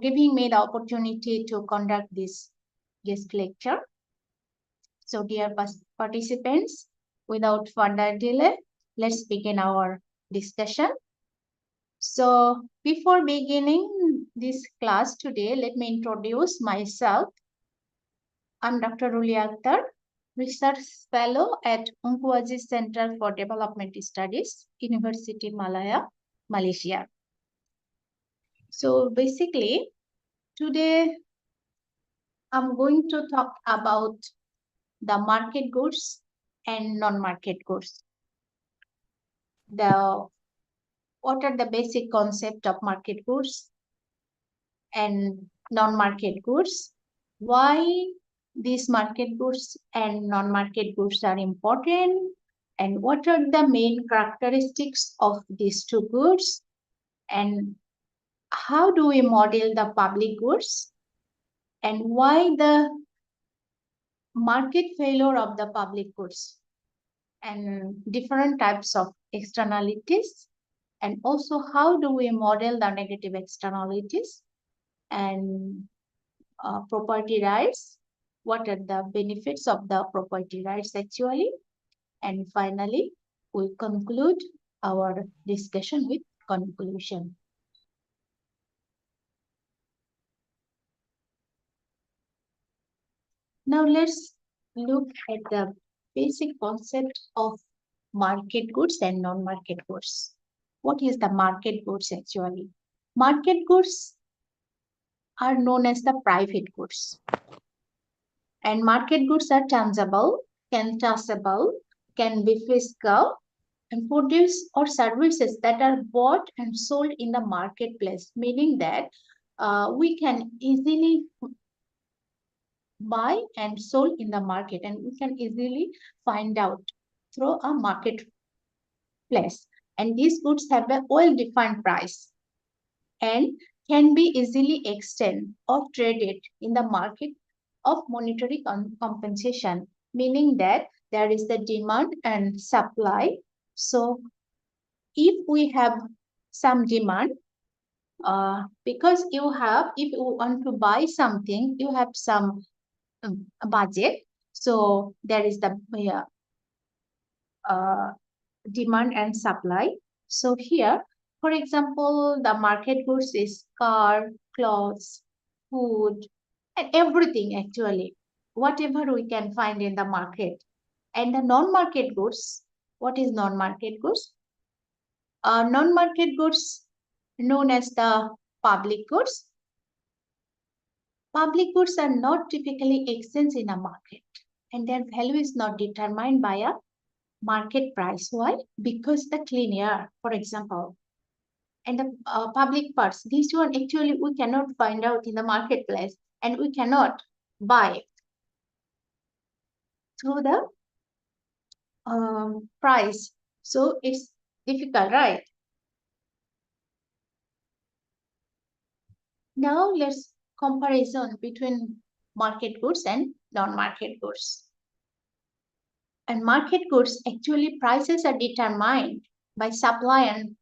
giving me the opportunity to conduct this guest lecture. So dear participants, without further delay, let's begin our discussion. So before beginning this class today, let me introduce myself. I'm Dr. Kuliah, Research Fellow at Unkuaji Center for Development Studies, University Malaya, Malaysia. So basically, today I'm going to talk about the market goods and non-market goods. What are the basic concept of market goods and non-market goods? Why these market goods and non-market goods are important? And what are the main characteristics of these two goods? And how do we model the public goods? And why the market failure of the public goods? And different types of externalities, and also how do we model the negative externalities, and property rights, what are the benefits of the property rights actually, and finally we conclude our discussion with conclusion. Now let's look at the basic concept of market goods and non-market goods. What is the market goods actually? Market goods are known as the private goods. And market goods are tangible, can traceable, can be physical, and produce or services that are bought and sold in the marketplace, meaning that we can easily buy and sold in the market, and we can easily find out through a marketplace. And these goods have a well-defined price and can be easily exchanged or traded in the market of monetary compensation, meaning that there is the demand and supply. So if we have some demand, because if you want to buy something, you have some budget. So there is the demand and supply. So here, for example, the market goods is car, clothes, food, and everything actually, whatever we can find in the market. And the non-market goods, what is non-market goods? Non-market goods known as the public goods. Public goods are not typically exchanged in a market, and their value is not determined by a market price. Why? Because the clean air, for example, and the public parts, these one actually we cannot find out in the marketplace, and we cannot buy through the price. So it's difficult, right? Now let's comparison between market goods and non-market goods. And market goods, actually prices are determined by supply and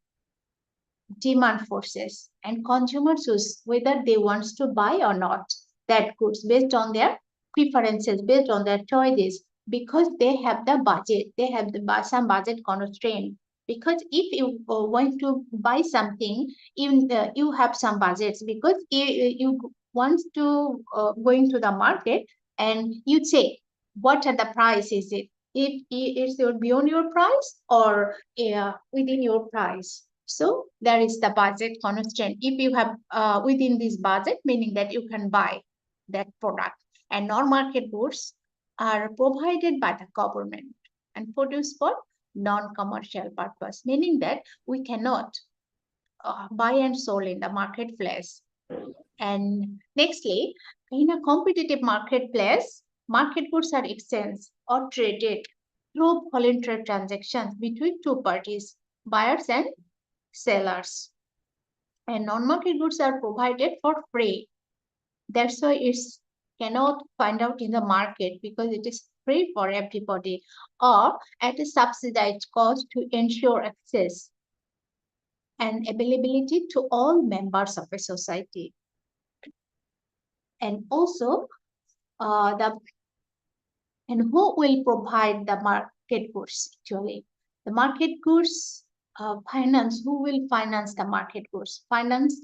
demand forces, and consumers choose whether they want to buy or not that goods based on their preferences, based on their choices, because they have the budget, they have some budget constraint. Because if you want to buy something, even you have some budgets, because you want to going to the market and you say what are the price, is it if it's beyond your price or within your price. So there is the budget constraint. If you have within this budget, meaning that you can buy that product. And non-market goods are provided by the government and produced for non-commercial purpose, meaning that we cannot buy and sold in the marketplace. And nextly, in a competitive marketplace, market goods are exchanged or traded through voluntary transactions between two parties, buyers and sellers. And non-market goods are provided for free. That's why it's cannot find out in the market, because it is free for everybody or at a subsidized cost to ensure access and availability to all members of a society. and also and who will provide the market goods actually. The market goods finance, who will finance the market goods? Finance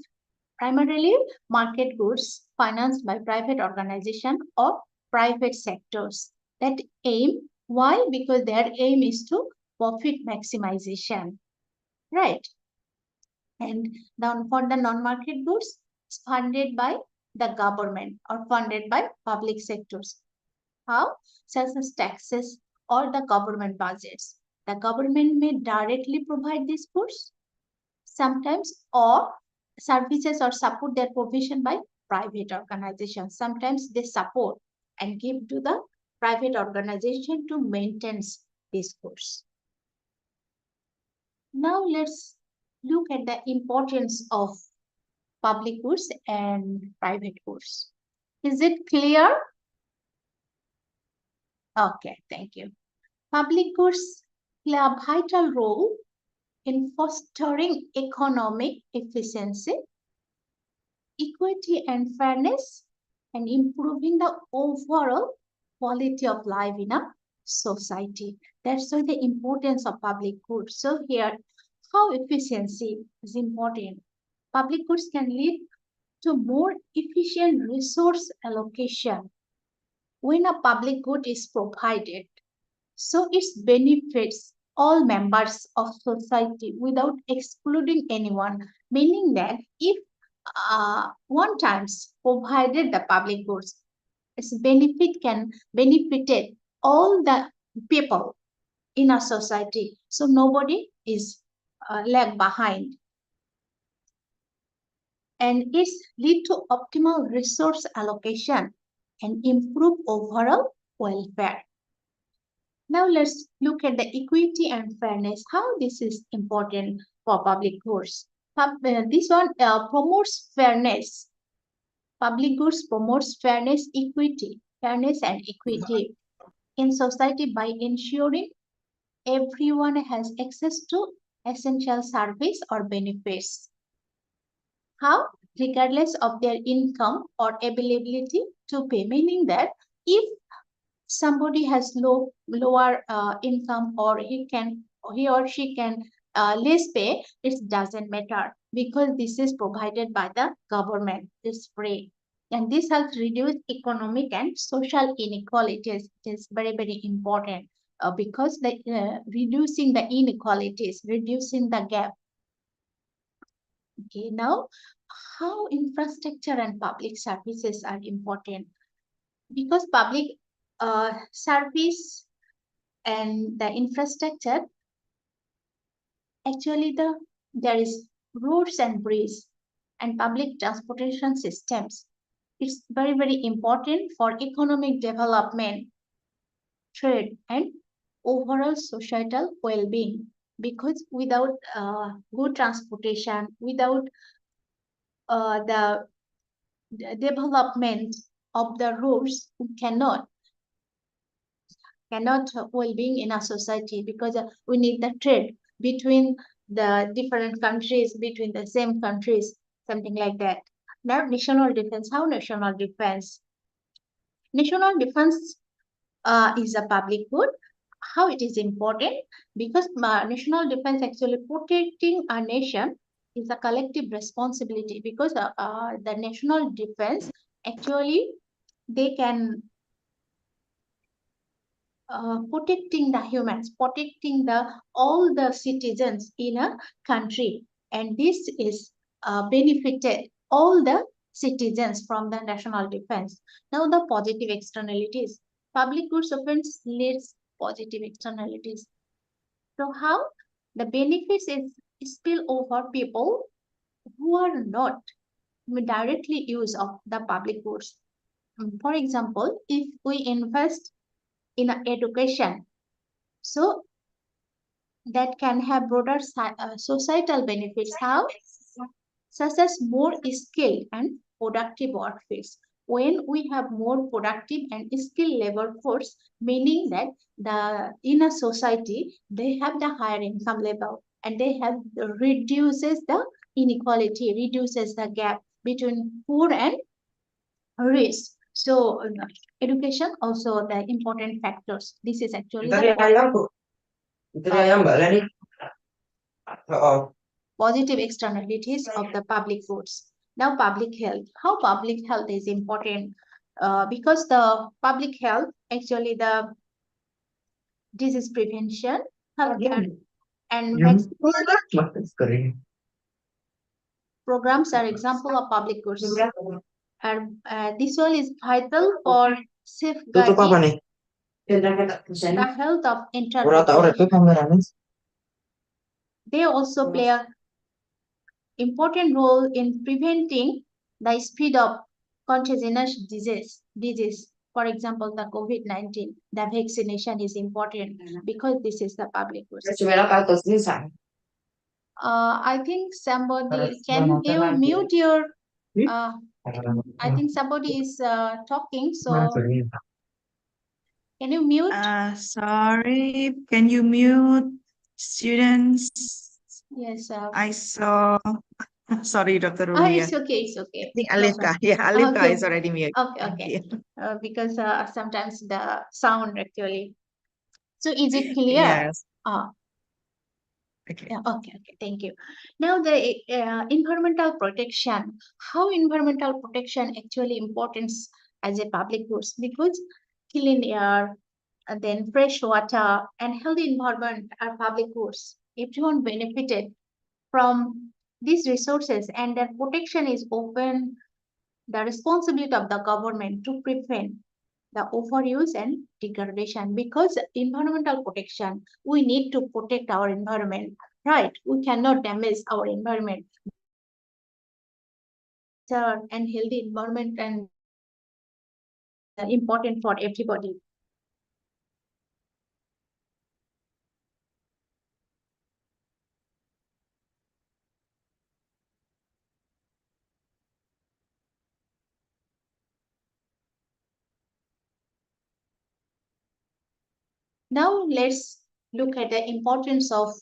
primarily market goods financed by private organization or private sectors that aim, why? Because their aim is to profit maximization, right? And then for the non-market goods, it's funded by the government or funded by public sectors. How? Such as taxes or the government budgets. The government may directly provide these goods sometimes, or services or support their provision by private organizations. Sometimes they support and give to the private organization to maintain these goods. Now let's look at the importance of public goods and private goods. Is it clear? Okay, thank you. Public goods play a vital role in fostering economic efficiency, equity and fairness, and improving the overall quality of life in a society. That's why the importance of public goods. So here, how efficiency is important. Public goods can lead to more efficient resource allocation when a public good is provided. So it benefits all members of society without excluding anyone, meaning that if one times provided the public goods, its benefit can benefited all the people in a society. So nobody is left behind. And it's lead to optimal resource allocation and improve overall welfare. Now let's look at the equity and fairness, how this is important for public goods. This one promotes fairness. Public goods promotes fairness, fairness and equity in society by ensuring everyone has access to essential service or benefits. How? Regardless of their income or availability to pay, meaning that if somebody has lower income, or he or she can less pay, it doesn't matter because this is provided by the government. It's free, and this helps reduce economic and social inequalities. It is very, very important because reducing the inequalities, reducing the gap. Okay, now how infrastructure and public services are important, because public service and the infrastructure, actually there is roads and bridges and public transportation systems. It's very, very important for economic development, trade, and overall societal well-being, because without good transportation, without the development of the roads, we cannot well-being in a society, because we need the trade between the different countries, between the same countries, something like that. Now national defense, how national defense is a public good. How it is important, because national defense, actually protecting a nation is a collective responsibility, because the national defense, actually they can protecting the humans, protecting all the citizens in a country, and this is benefited all the citizens from the national defense. Now the positive externalities, public goods offense leads positive externalities. So how the benefits is spill over people who are not directly use of the public goods. For example, if we invest in education, so that can have broader societal benefits. How? Such as more skilled and productive workforce. When we have more productive and skilled labor force, meaning that in a society they have the higher income level, and they have reduces the inequality, reduces the gap between poor and risk. So education also the important factors. This is actually Dari the ayam Bu. Dari ayam Mbak Leni. Oh, positive externalities of the public goods. Now, public health. How public health is important? Because the public health, actually the disease prevention, healthcare, and yang vaccine kering. programs are example of public goods. And this one is vital for Tutup apa safeguarding nih? the health of entire Ora tak ora itu population. kameranya. They also play a important role in preventing the spread of contagious disease. For example, the COVID-19, the vaccination is important because this is the public goods. I think somebody, can you mute your, I think somebody is talking, so can you mute? Sorry, can you mute students? Yes. I saw. Sorry, Dr. Oh, Rulia. it's okay, it's okay. I think No Alifka. problem. Yeah, Alifka Okay. is already mute. Okay, Thank okay. you. Because sometimes the sound actually. So is it clear? Yes. Okay. Yeah, okay, okay, thank you. Now the environmental protection. How environmental protection actually importance as a public goods? Because clean air, and then fresh water and healthy environment are public goods. Everyone benefited from these resources, and their protection is open the responsibility of the government to prevent the overuse and degradation. Because environmental protection, we need to protect our environment, right? We cannot damage our environment. And healthy environment and important for everybody. Now let's look at the importance of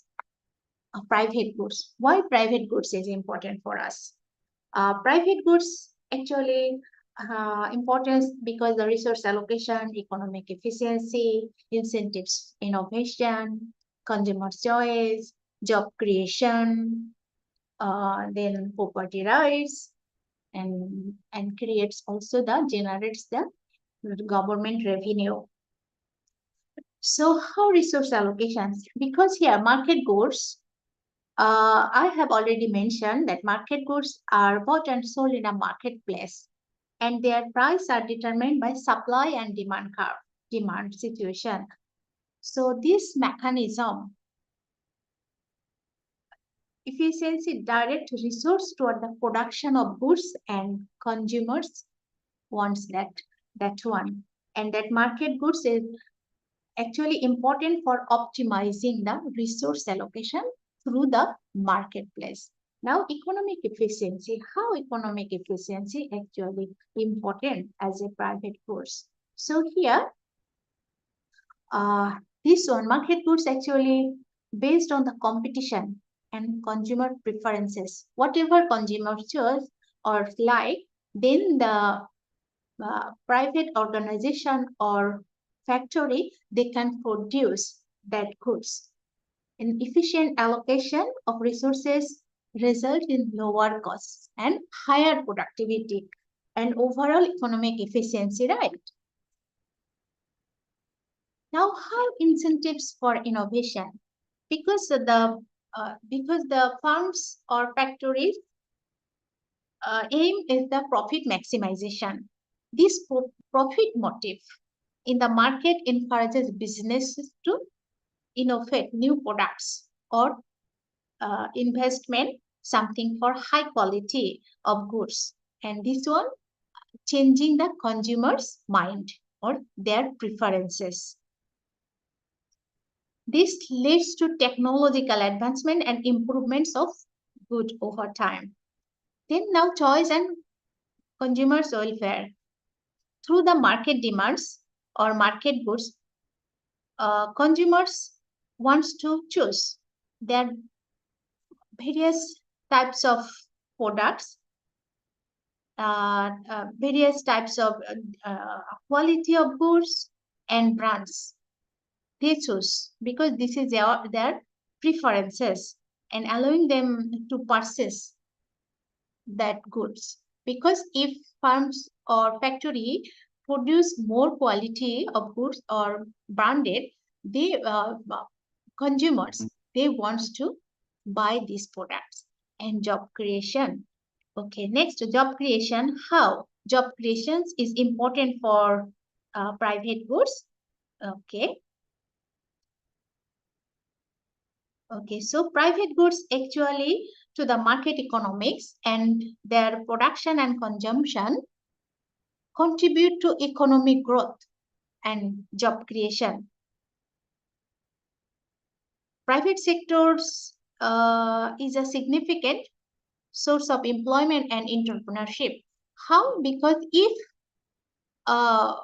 private goods. Why private goods is important for us? Private goods actually importance because the resource allocation, economic efficiency, incentives, innovation, consumer choice, job creation, then property rights, and creates also the generates the government revenue. So how resource allocations? Because here market goods, I have already mentioned that market goods are bought and sold in a marketplace, and their price are determined by supply and demand curve, demand situation. So this mechanism, efficiency direct resource toward the production of goods, and consumers wants that one. And that market goods is actually important for optimizing the resource allocation through the marketplace. Now, economic efficiency. How economic efficiency actually important as a private goods? So here, this one market goods actually based on the competition and consumer preferences. Whatever consumer choose or like, then the private organization or factory, they can produce that goods. An efficient allocation of resources result in lower costs and higher productivity and overall economic efficiency, right? Now, how incentives for innovation? Because the farms or factories aim is the profit maximization. This profit motive in the market encourages businesses to innovate new products or investment something for high quality of goods, and this one changing the consumer's mind or their preferences. This leads to technological advancement and improvements of good over time. Then now choice and consumers welfare. Through the market demands or market goods, consumers wants to choose their various types of products various types of quality of goods and brands they choose, because this is their preferences, and allowing them to purchase that goods. Because if farms or factory produce more quality of goods or branded, they consumers, they wants to buy these products. And job creation. Okay, next, job creation. How job creations is important for private goods. Okay. Okay, so private goods actually to the market economics and their production and consumption contribute to economic growth and job creation. Private sectors is a significant source of employment and entrepreneurship. How? Uh,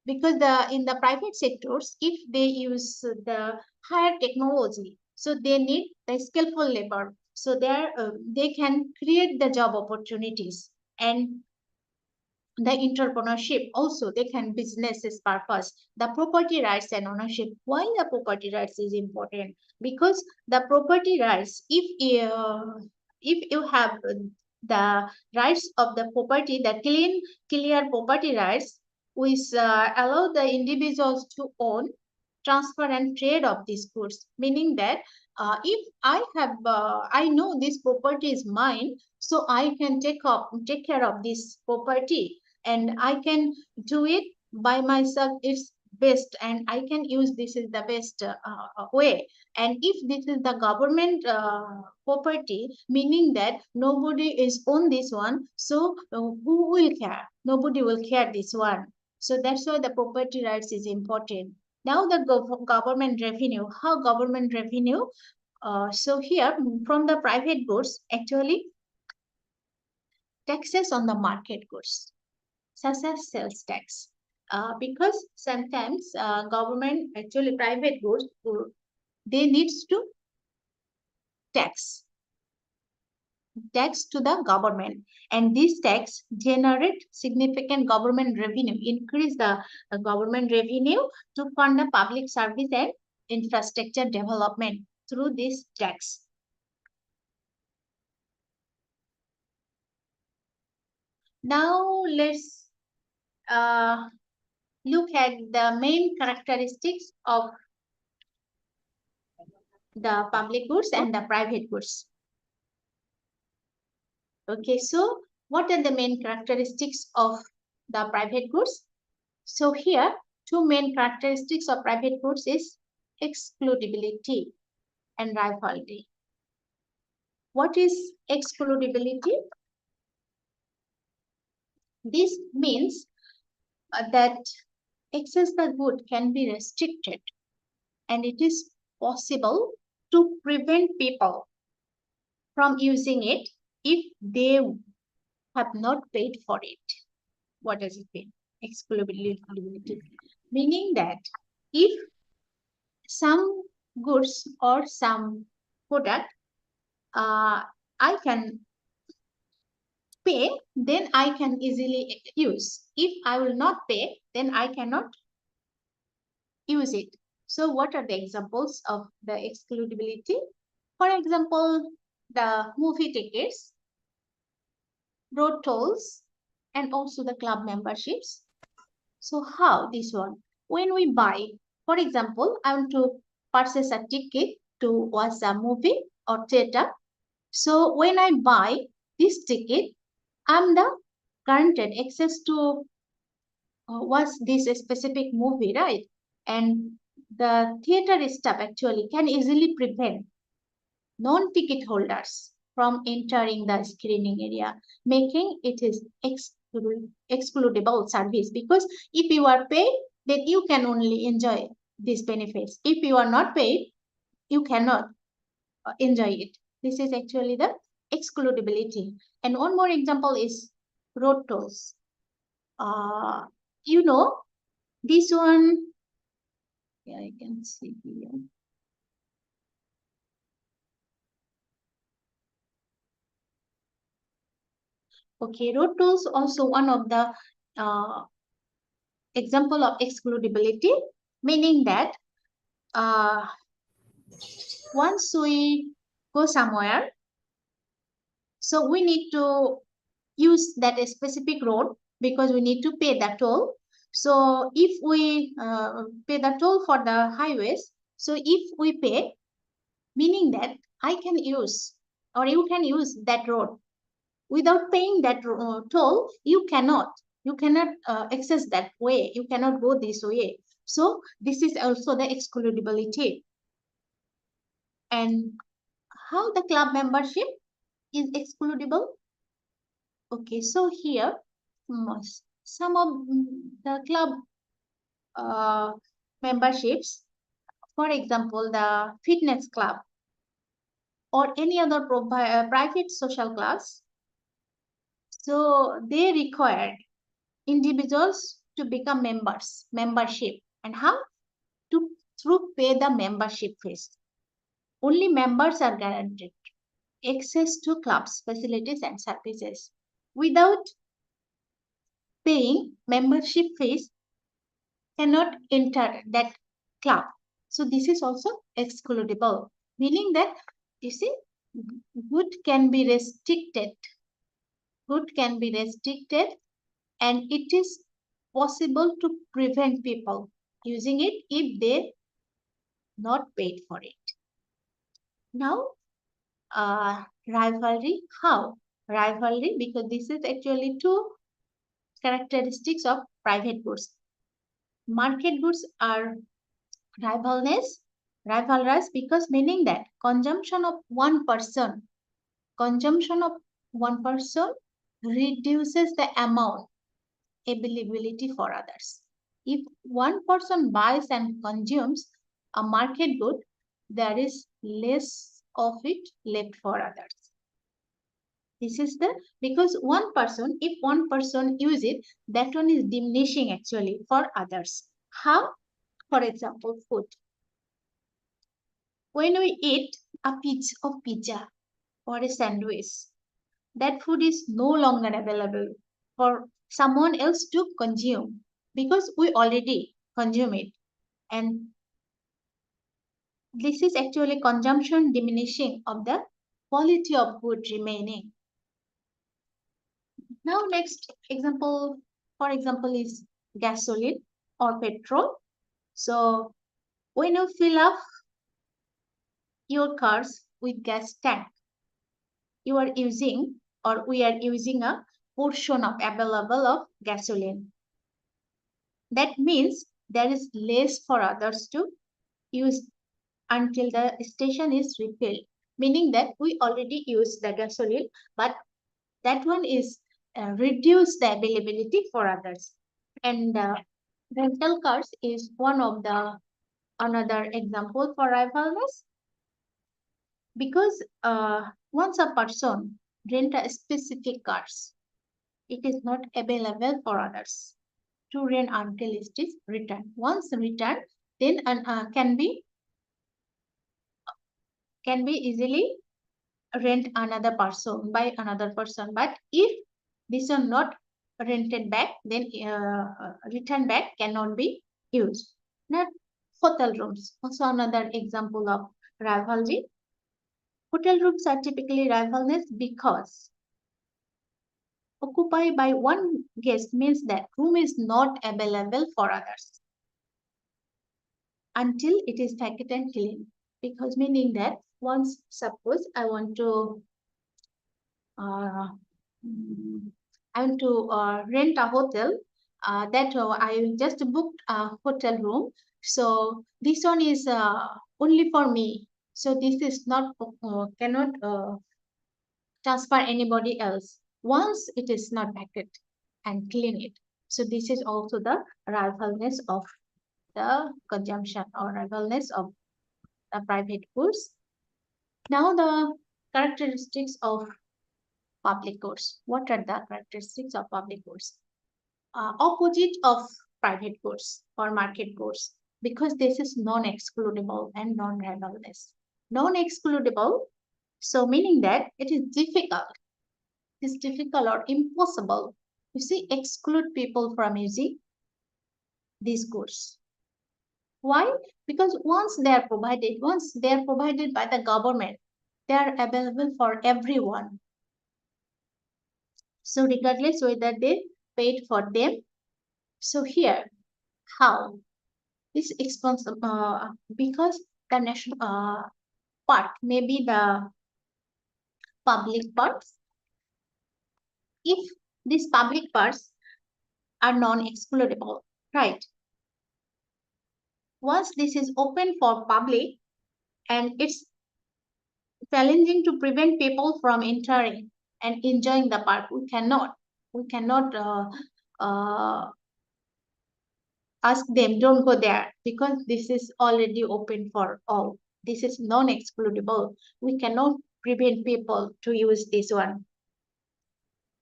because in the private sectors, if they use the higher technology, so they need the skillful labor, so there they can create the job opportunities and the entrepreneurship also, they can businesses purpose the property rights and ownership. Why the property rights is important? Because the property rights, if you have the rights of the property, the clear property rights, which allow the individuals to own, transfer and trade of these goods, meaning that if I know this property is mine, so I can take care of this property, and I can do it by myself. It's best, and I can use this is the best way. And if this is the government property, meaning that nobody is on this one, so who will care? Nobody will care this one. So that's why the property rights is important. Now the government revenue. How government revenue? So here from the private goods, actually taxes on the market goods, such as sales tax. Because sometimes government, actually private goods, they needs to tax to the government, and this tax generate significant government revenue, increase the government revenue to fund the public service and infrastructure development through this tax. Now let's look at the main characteristics of the public goods and the private goods. Okay, so what are the main characteristics of the private goods? So here, two main characteristics of private goods is excludability and rivalry. What is excludability? This means that access the good can be restricted, and it is possible to prevent people from using it if they have not paid for it. What does it mean? Excludability. Meaning that if some goods or some product I can pay, then I can easily use. If I will not pay, then I cannot use it. So what are the examples of the excludability? For example, the movie tickets, road tolls, and also the club memberships. So how this one? When we buy, for example, I want to purchase a ticket to watch a movie or theater. So when I buy this ticket, I'm the granted access to watch this specific movie, right? And the theater staff actually can easily prevent non-ticket holders from entering the screening area, making it is excludable service. Because if you are paid, then you can only enjoy these benefits. If you are not paid, you cannot enjoy it. This is actually the excludability. And one more example is road tolls. Uh, you know, this one, yeah, I can see here. Okay, road tolls also one of the example of excludability, meaning that once we go somewhere, so we need to use that specific road because we need to pay the toll. So if we pay the toll for the highways, so if we pay, meaning that I can use or you can use that road without paying that toll. You cannot access that way. You cannot go this way. So this is also the excludability. And how the club membership is excludable? Okay, so here some of the club uh, memberships, for example, the fitness club or any other private social class, so they require individuals to become membership. And how? To through pay the membership fees. Only members are guaranteed access to clubs, facilities, and services. Without paying membership fees, cannot enter that club. So this is also excludable, meaning that you see, good can be restricted. Good can be restricted, and it is possible to prevent people using it if they not paid for it. Now, rivalry. How? Rivalry, because this is actually two characteristics of private goods. Market goods are rivalrous because meaning that consumption of one person reduces the amount availability for others. If one person buys and consumes a market good, there is less of it left for others. This is the because if one person use it, that one is diminishing actually for others. How? For example, food. When we eat a piece of pizza or a sandwich, that food is no longer available for someone else to consume because we already consume it. And this is actually consumption diminishing of the quality of food remaining. Now next example, for example, is gasoline or petrol. So when you fill up your cars with gas tank, you are using or we are using a portion of available of gasoline. That means there is less for others to use until the station is refilled, meaning that we already use the gasoline, but that one is reduce the availability for others. And rental cars is one of the another example for rivalness because once a person rent a specific cars, it is not available for others to rent until it is returned. Once returned, then can be easily rent another person by another person. But if these are not rented back, then return back cannot be used. Now, hotel rooms also another example of rivalry. Hotel rooms are typically rivalness because occupied by one guest means that room is not available for others until it is packed and clean. Because meaning that once suppose uh, I want to rent a hotel that I just booked a hotel room. So this one is only for me. So this is not cannot transfer anybody else once it is not packed and clean it. So this is also the rivalness of the consumption or rivalness of the private goods. Now the characteristics of public goods. What are the characteristics of public goods? Opposite of private goods or market goods because this is non-excludable and non-rivalness. Non-excludable, so meaning that it is difficult is difficult or impossible, you see, exclude people from using these goods. Why? Because once they are provided by the government, they are available for everyone. So regardless whether they paid for them. So here, how? This expense because the national park, maybe the public parks. If these public parks are non-excludable, right? Once this is open for public and it's challenging to prevent people from entering and enjoying the park, we cannot ask them don't go there because this is already open for all. This is non-excludable. We cannot prevent people to use this one.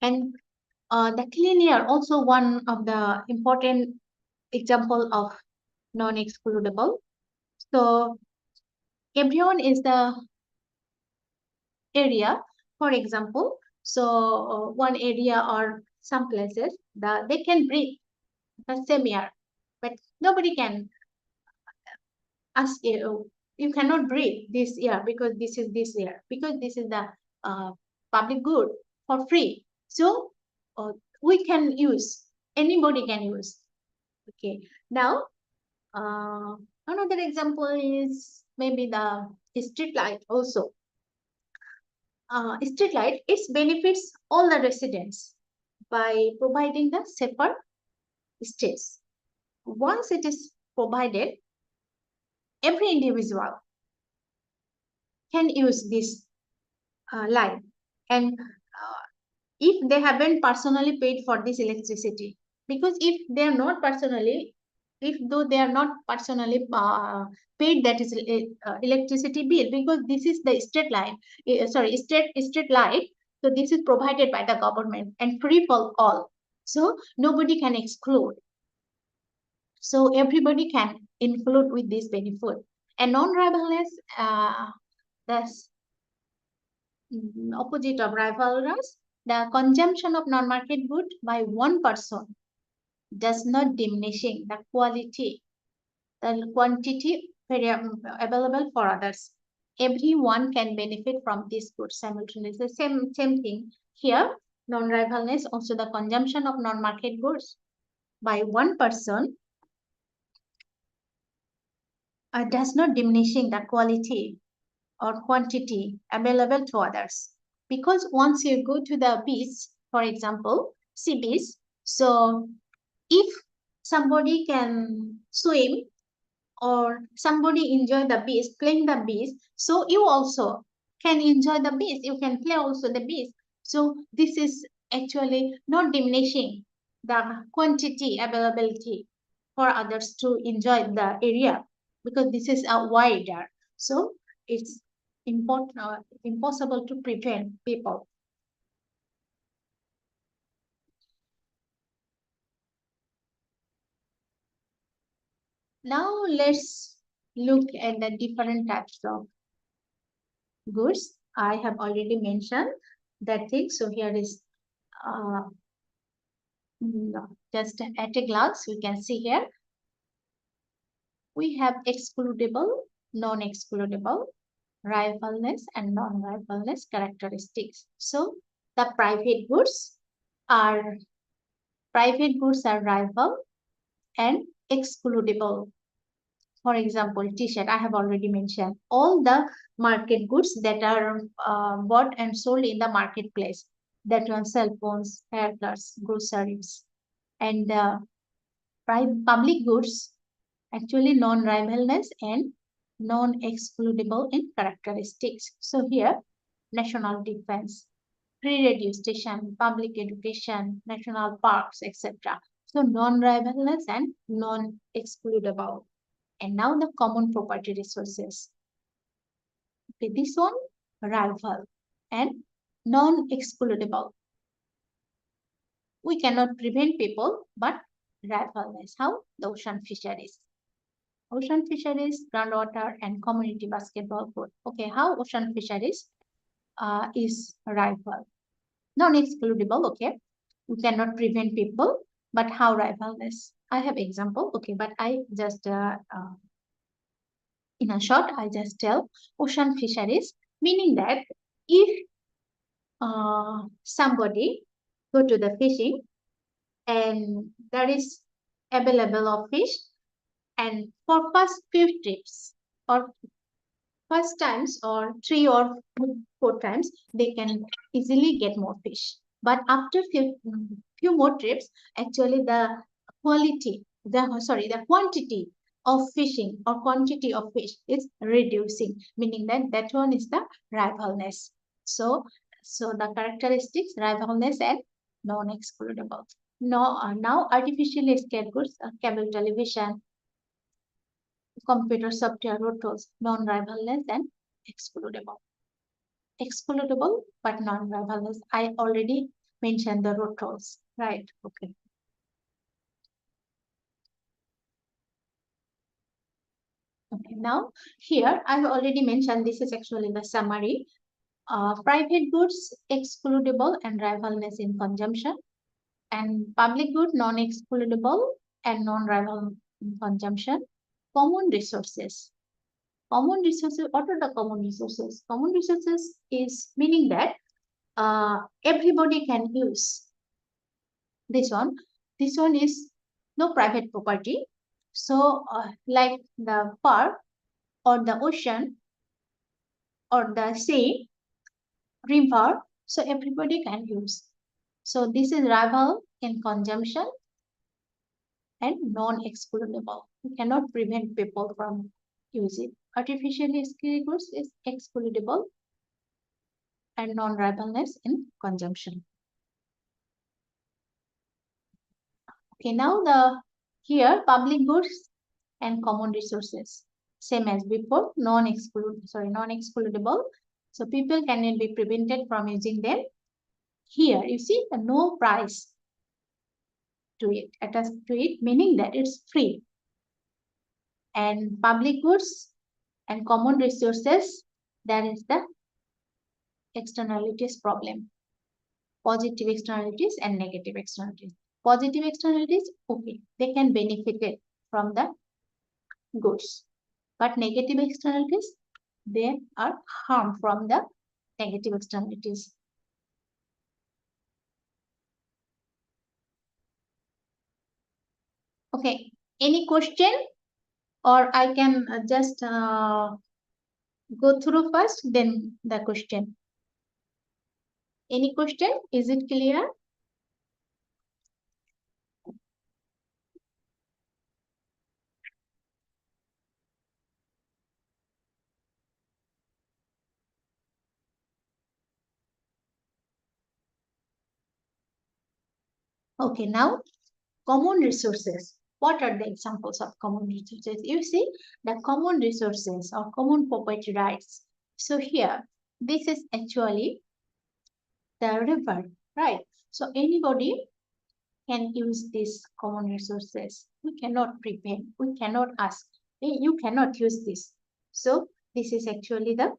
And the clean air also one of the important example of non-excludable. So everyone is the area, for example. So one area or some places they can breathe the same air, but nobody can ask you. You cannot breathe this air because this is the public good for free. So we can use, anybody can use. Okay, now another example is maybe the street light also. Street light, it benefits all the residents by providing the safer streets. Once it is provided, every individual can use this light, and if they haven't personally paid for this electricity, because if they are not personally, if though they are not personally paid that is electricity bill, because this is the state line, state light, so this is provided by the government and free for all, so nobody can exclude, so everybody can include with this benefit. And non-rivalness, that's opposite of rivalrous. The consumption of non-market good by one person does not diminishing the quality, the quantity available for others. Everyone can benefit from this good simultaneously. Same thing here. Non-rivalness, also the consumption of non-market goods by one person does not diminishing the quality or quantity available to others. Because once you go to the beach, for example, sea beach, so if somebody can swim or somebody enjoy the beach, playing the beach, so you also can enjoy the beach, you can play also the beach. So this is actually not diminishing the quantity availability for others to enjoy the area, because this is a wider. So it's impossible to prevent people. Now let's look at the different types of goods. I have already mentioned that thing. So here is just at a glance, we can see here. We have excludable, non-excludable, rivalness and non-rivalness characteristics. So the private goods are rival and excludable. For example, t-shirt, I have already mentioned. All the market goods that are bought and sold in the marketplace, that one, cell phones, haircuts, groceries, and public goods, actually non-rivalness and non-excludable in characteristics. So here, national defense, free radio station, public education, national parks, etc. So non-rivalness and non-excludable. And now the common property resources. Okay, this one, rival and non-excludable. We cannot prevent people, but rivalness. How? The ocean fisheries. Ocean fisheries, groundwater, and community basketball court. Okay, how ocean fisheries is rival? Non-excludable, okay. We cannot prevent people, but how rivalness? I have example, okay, but I just in a short, I just tell ocean fisheries, meaning that if somebody go to the fishing and there is available of fish, and for first few trips or first times or 3 or 4 times they can easily get more fish, but after few more trips actually the quantity of fishing or quantity of fish is reducing, meaning that that one is the rivalness. So the characteristics rivalness and non-excludable. Now artificially scared goods, cable television, computer software road tolls, non-rivalness and excludable. Excludable but non-rivalness. I already mentioned the road tolls, right? Okay. Okay, now here I've already mentioned this is actually the summary. Private goods excludable and rivalness in consumption, and public good non-excludable and non-rival in consumption. Common resources. Common resources, what are the common resources? Common resources is meaning that everybody can use this one. This one is no private property. So like the park or the ocean or the sea, river, so everybody can use. So this is rival in consumption and non-excludable. We cannot prevent people from using. Artificially scarce goods is excludable and non-rivalness in consumption. Okay, now the here public goods and common resources, same as before, non-excludable. So people cannot be prevented from using them. Here you see the no price to it, attached to it, meaning that it's free. And public goods and common resources, that is the externalities problem. Positive externalities and negative externalities. Positive externalities, okay, they can benefit it from the goods. But negative externalities, they are harmed from the negative externalities. Okay, any question? Or I can just go through first, then the question. Any question? Is it clear? Okay, now common resources. What are the examples of common resources? You see the common resources or common property rights. So here, this is actually the river, right? So anybody can use these common resources. We cannot prevent, we cannot ask, hey, you cannot use this. So this is actually the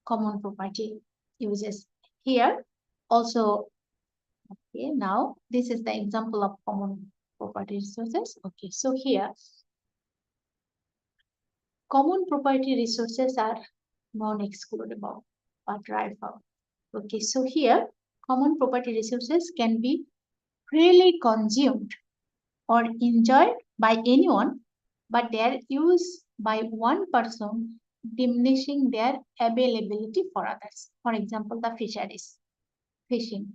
common property uses. Here also, okay, now this is the example of common property resources. Okay, so here common property resources are non-excludable but rival. Okay, so here common property resources can be freely consumed or enjoyed by anyone, but their use by one person diminishing their availability for others. For example, the fisheries, fishing.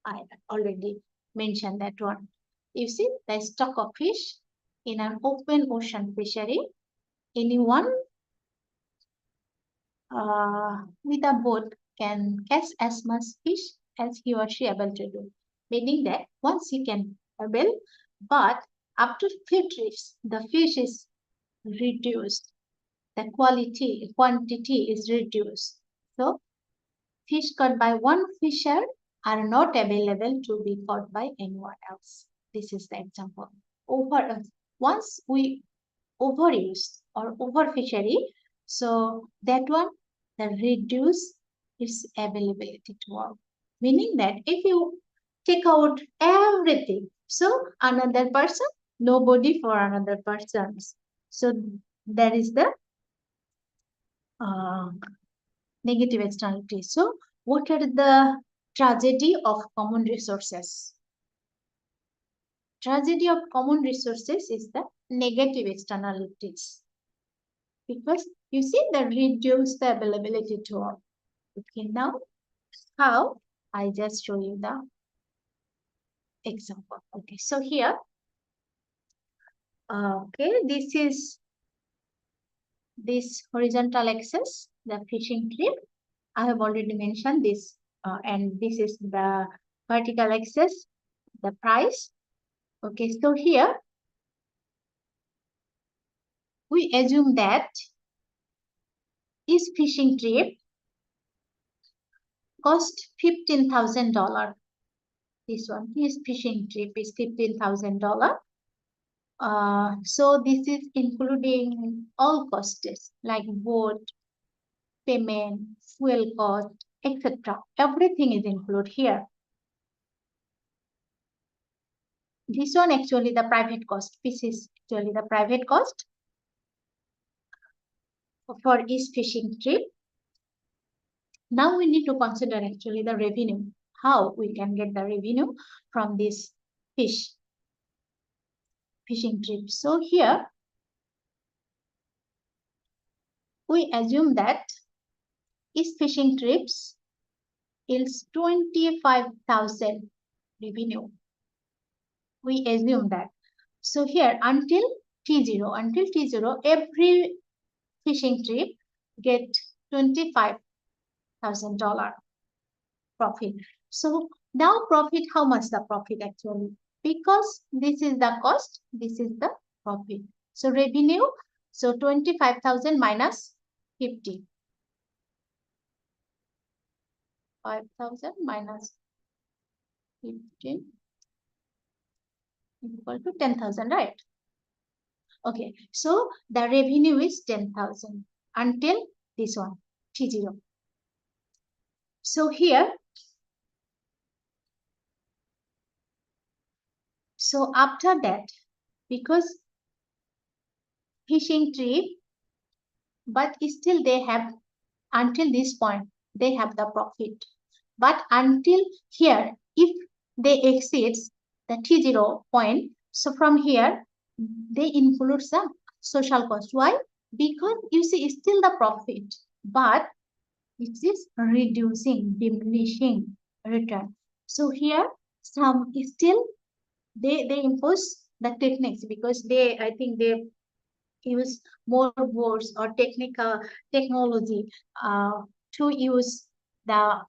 I already mentioned that one. You see the stock of fish in an open ocean fishery, anyone with a boat can catch as much fish as he or she able to do, meaning that once he can able, but after few trips, the fish is reduced, the quantity is reduced. So fish caught by one fisher are not available to be caught by anyone else. This is the example. Once we overuse or overfishery, so that one the reduce its availability to all. Meaning that if you take out everything, so another person, nobody for another persons. So that is the negative externality. So what are the tragedy of common resources? Tragedy of common resources is the negative externalities. Because you see the reduce the availability to all. Okay, now how? I just show you the example. Okay, so here, okay, this is this horizontal axis, the fishing trip. I have already mentioned this, and this is the vertical axis, the price. Okay, so here we assume that each fishing trip cost $15,000. This one, his fishing trip is $15,000. So this is including all costs like boat, payment, fuel cost, etc. Everything is included here. This one actually the private cost. This is actually the private cost for each fishing trip. Now we need to consider actually the revenue. How we can get the revenue from this fishing trip. So here we assume that each fishing trips is 25,000 revenue. We assume that. So here until T0, every fishing trip get $25,000 profit. So now profit, how much the profit actually? Because this is the cost, this is the profit. So revenue, so 25,000 minus 50. 5,000 minus 15 equal to 10,000, right? Okay, so the revenue is 10,000 until this one, T0. So here, so after that, because fishing trip, but still they have, until this point, they have the profit. But until here, if they exceed the T0 point, so from here, they include some social cost. Why? Because you see, it's still the profit, but it is reducing, diminishing return. So here, some still they impose the techniques because I think they use more words or technology to use the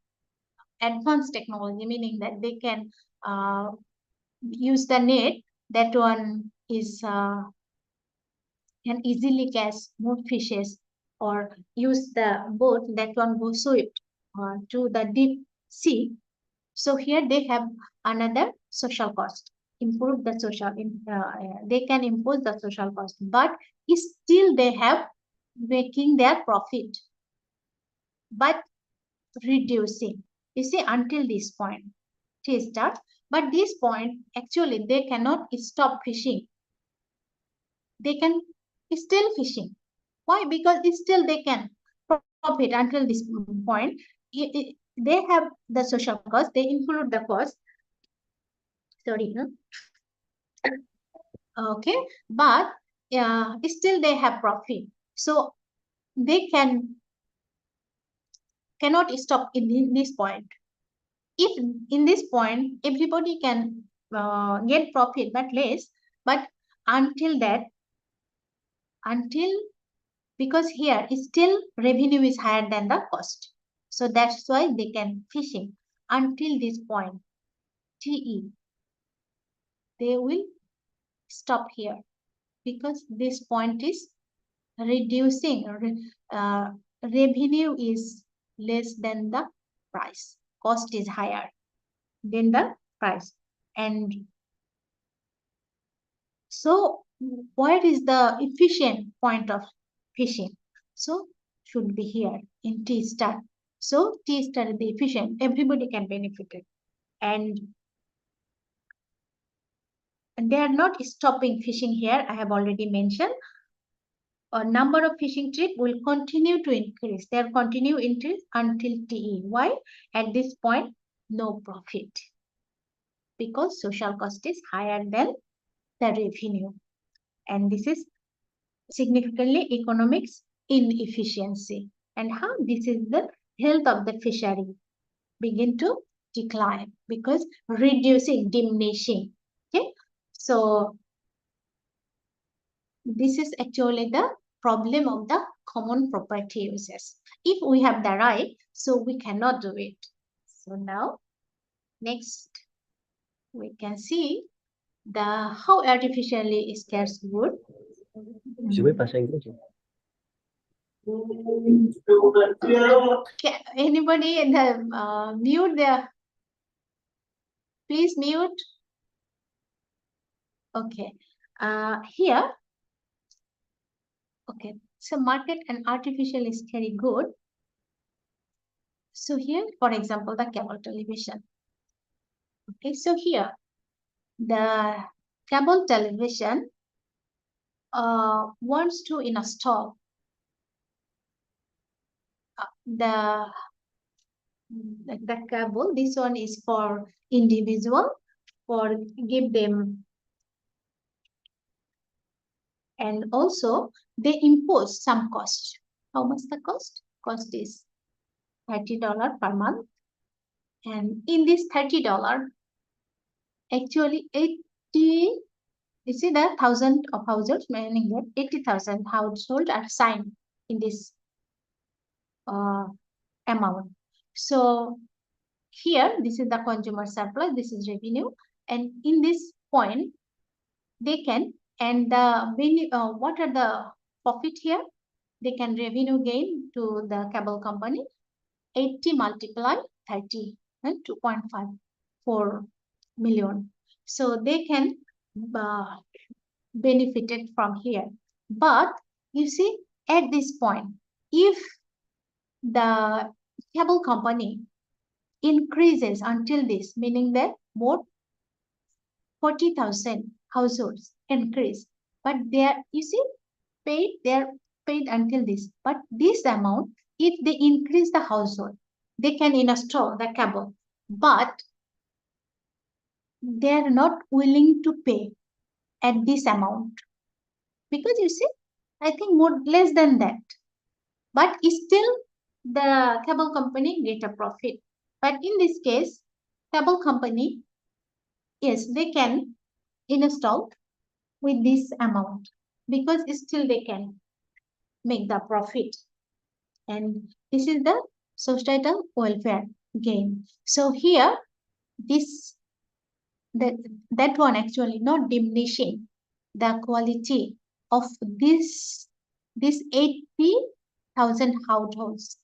advanced technology, meaning that they can use the net. That one is can easily catch more fishes, or use the boat that one goes swift to the deep sea. So here they have another social cost. Improve the social, they can impose the social cost, but still they have making their profit, but reducing. You see, until this point, they start, but this point actually they cannot stop fishing. They can still fishing. Why? Because still they can profit until this point. They have the social cost. They include the cost. Sorry, no? Okay, but still they have profit. So they cannot stop in this point. If in this point everybody can get profit but less, but until that, until, because here still revenue is higher than the cost, so that's why they can fishing until this point TE, they will stop here because this point is reducing, revenue is less than the price, cost is higher than the price. And so what is the efficient point of fishing? So should be here in T star. So T star is the efficient. Everybody can benefit it. And they are not stopping fishing here. I have already mentioned. A number of fishing trips will continue to increase. They will continue increase until TE. Why? At this point, no profit. Because social cost is higher than the revenue. And this is significantly economics inefficiency. And how this is the health of the fishery begin to decline because reducing, diminishing. Okay. So this is actually the problem of the common property uses. If we have the right, so we cannot do it. So now, next, we can see the how artificially scarce wood. Anybody in the mute there? Please mute. Okay. Here, okay. So market and artificial is very good. So here, for example, the cable television. Okay. So here, the cable television wants to install the cable. This one is for individual, for give them, and also they impose some cost. How much the cost? Cost is $30 per month, and in this $30, actually 80, you see the 1,000 of households, meaning that 80,000 households are signed in this amount. So here, this is the consumer surplus, this is revenue, and in this point, they can, and the what are the profit here? They can revenue gain to the cable company 80 multiplied 30 and 2.54 million. So they can benefited from here. But you see, at this point, if the cable company increases until this, meaning that more 40,000 households increase, but they are, you see, they are paid until this. But this amount, if they increase the household, they can install the cable, but they are not willing to pay at this amount because you see, I think more less than that. But still, the cable company get a profit. But in this case, cable company, yes, they can install with this amount because still they can make the profit. And this is the societal welfare gain. So here, this that one actually not diminishing the quality of this 80,000 households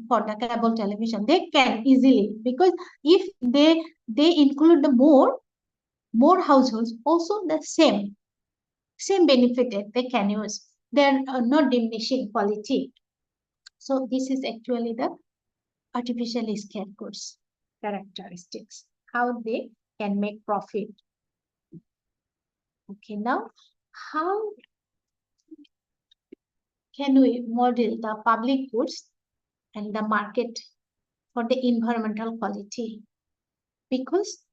for the cable television. They can easily, because if they include the more households, also the same benefited they can use. They are not diminishing quality. So this is actually the artificially scared goods characteristics, how they can make profit. Okay, now how can we model the public goods and the market for the environmental quality? Because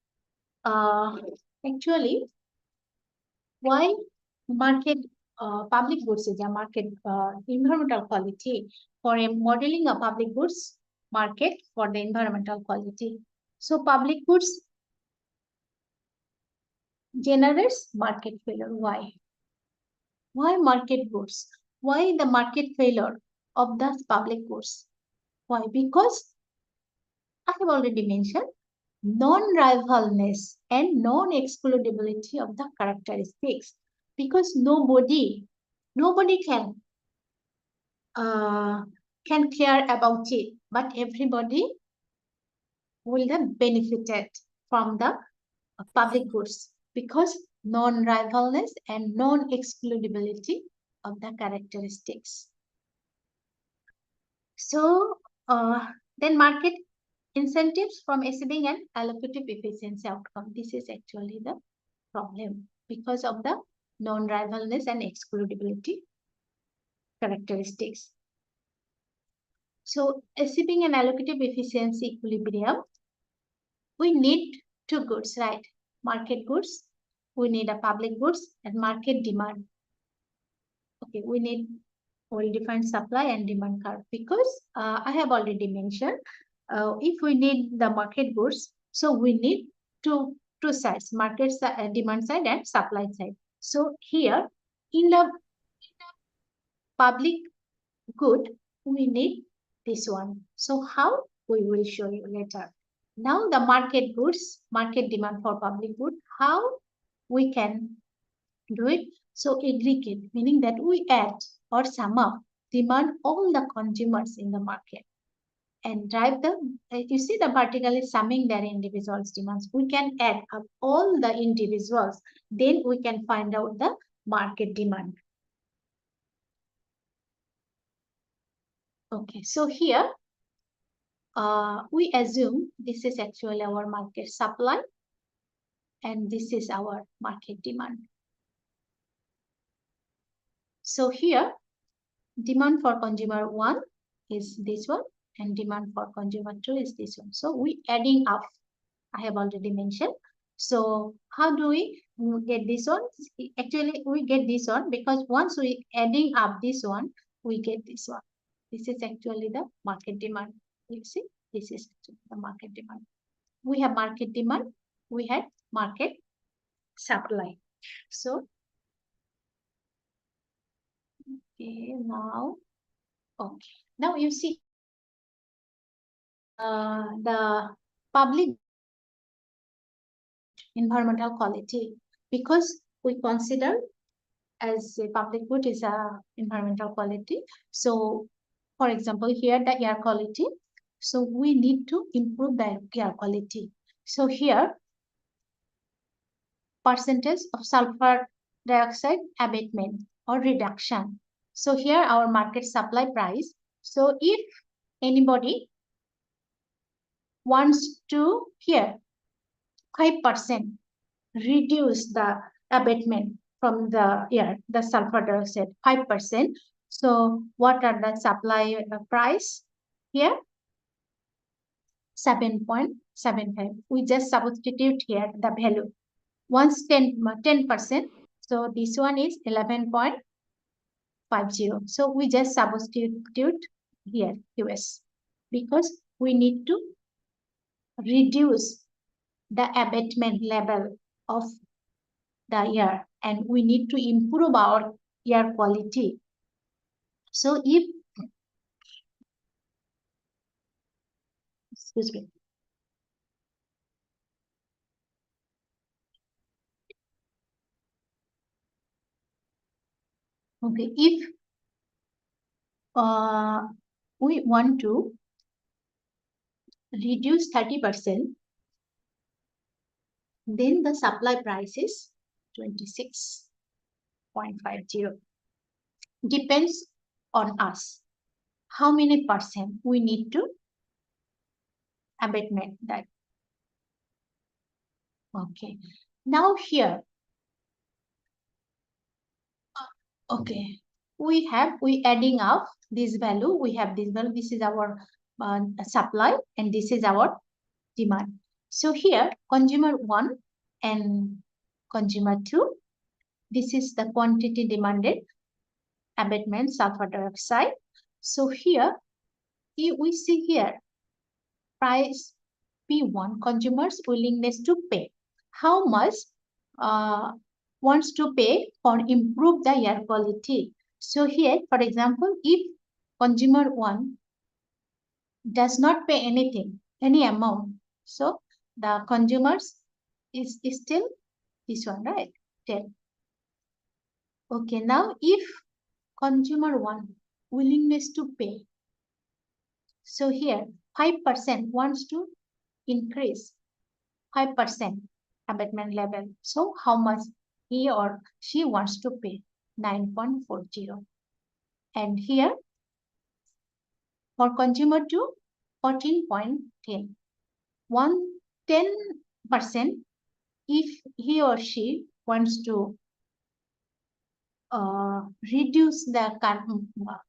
actually, why market public goods is a market environmental quality for a modeling a public goods market for the environmental quality. So public goods generates market failure. Why? Why market goods? Why the market failure of the public goods? Why? Because I have already mentioned non-rivalness and non-excludability of the characteristics. Because nobody can care about it, but everybody will have benefited from the public goods because non-rivalness and non-excludability of the characteristics. So Then market incentives from achieving an allocative efficiency outcome. This is actually the problem because of the non-rivalness and excludability characteristics. So achieving an allocative efficiency equilibrium, we need two goods, right? Market goods, we need a public goods and market demand. Okay, we need well-defined supply and demand curve because I have already mentioned if we need the market goods, so we need two sides, market side, demand side and supply side. So here in the public good, we need this one. So how? We will show you later. Now the market goods, market demand for public good, how we can do it? So aggregate, meaning that we add or sum up demand all the consumers in the market and drive the, you see the particle is summing their individuals demands. We can add up all the individuals, then we can find out the market demand. Okay, so here we assume this is actually our market supply and this is our market demand. So here demand for consumer 1 is this one and demand for consumer 2 is this one. So we adding up, I have already mentioned. So how do we get this one? Actually we get this one because once we adding up this one, we get this one. This is actually the market demand. You see, this is the market demand. We have market demand, we have market supply. So, okay, now you see the public environmental quality because we consider as a public good is a environmental quality. So, for example, here the air quality. So we need to improve the air quality. So here percentage of sulfur dioxide abatement or reduction. So here our market supply price. So if anybody wants to here 5% reduce the abatement from the air, the sulfur dioxide 5%. So what are the supply price here? 7.75. We just substitute here the value. Once 10%, so this one is 11.50. So we just substitute here US because we need to reduce the abatement level of the air and we need to improve our air quality. So if, excuse me. Okay, if we want to reduce 30%, then the supply price is 26.50. Depends on us. How many percent we need to abatement that. Okay. Now here, okay, we adding up this value. We have this value. This is our supply and this is our demand. So here consumer 1 and consumer 2. This is the quantity demanded abatement sulfur dioxide. So here we see here price P1 consumers willingness to pay. How much wants to pay for improve the air quality. So here, for example, if consumer 1 does not pay anything, any amount, so the consumers is still this one, right? 10. Okay, now if consumer 1 willingness to pay, so here 5% wants to increase 5% abatement level. So how much he or she wants to pay? 9.40. And here for consumer 2, 14.10. 10% if he or she wants to reduce the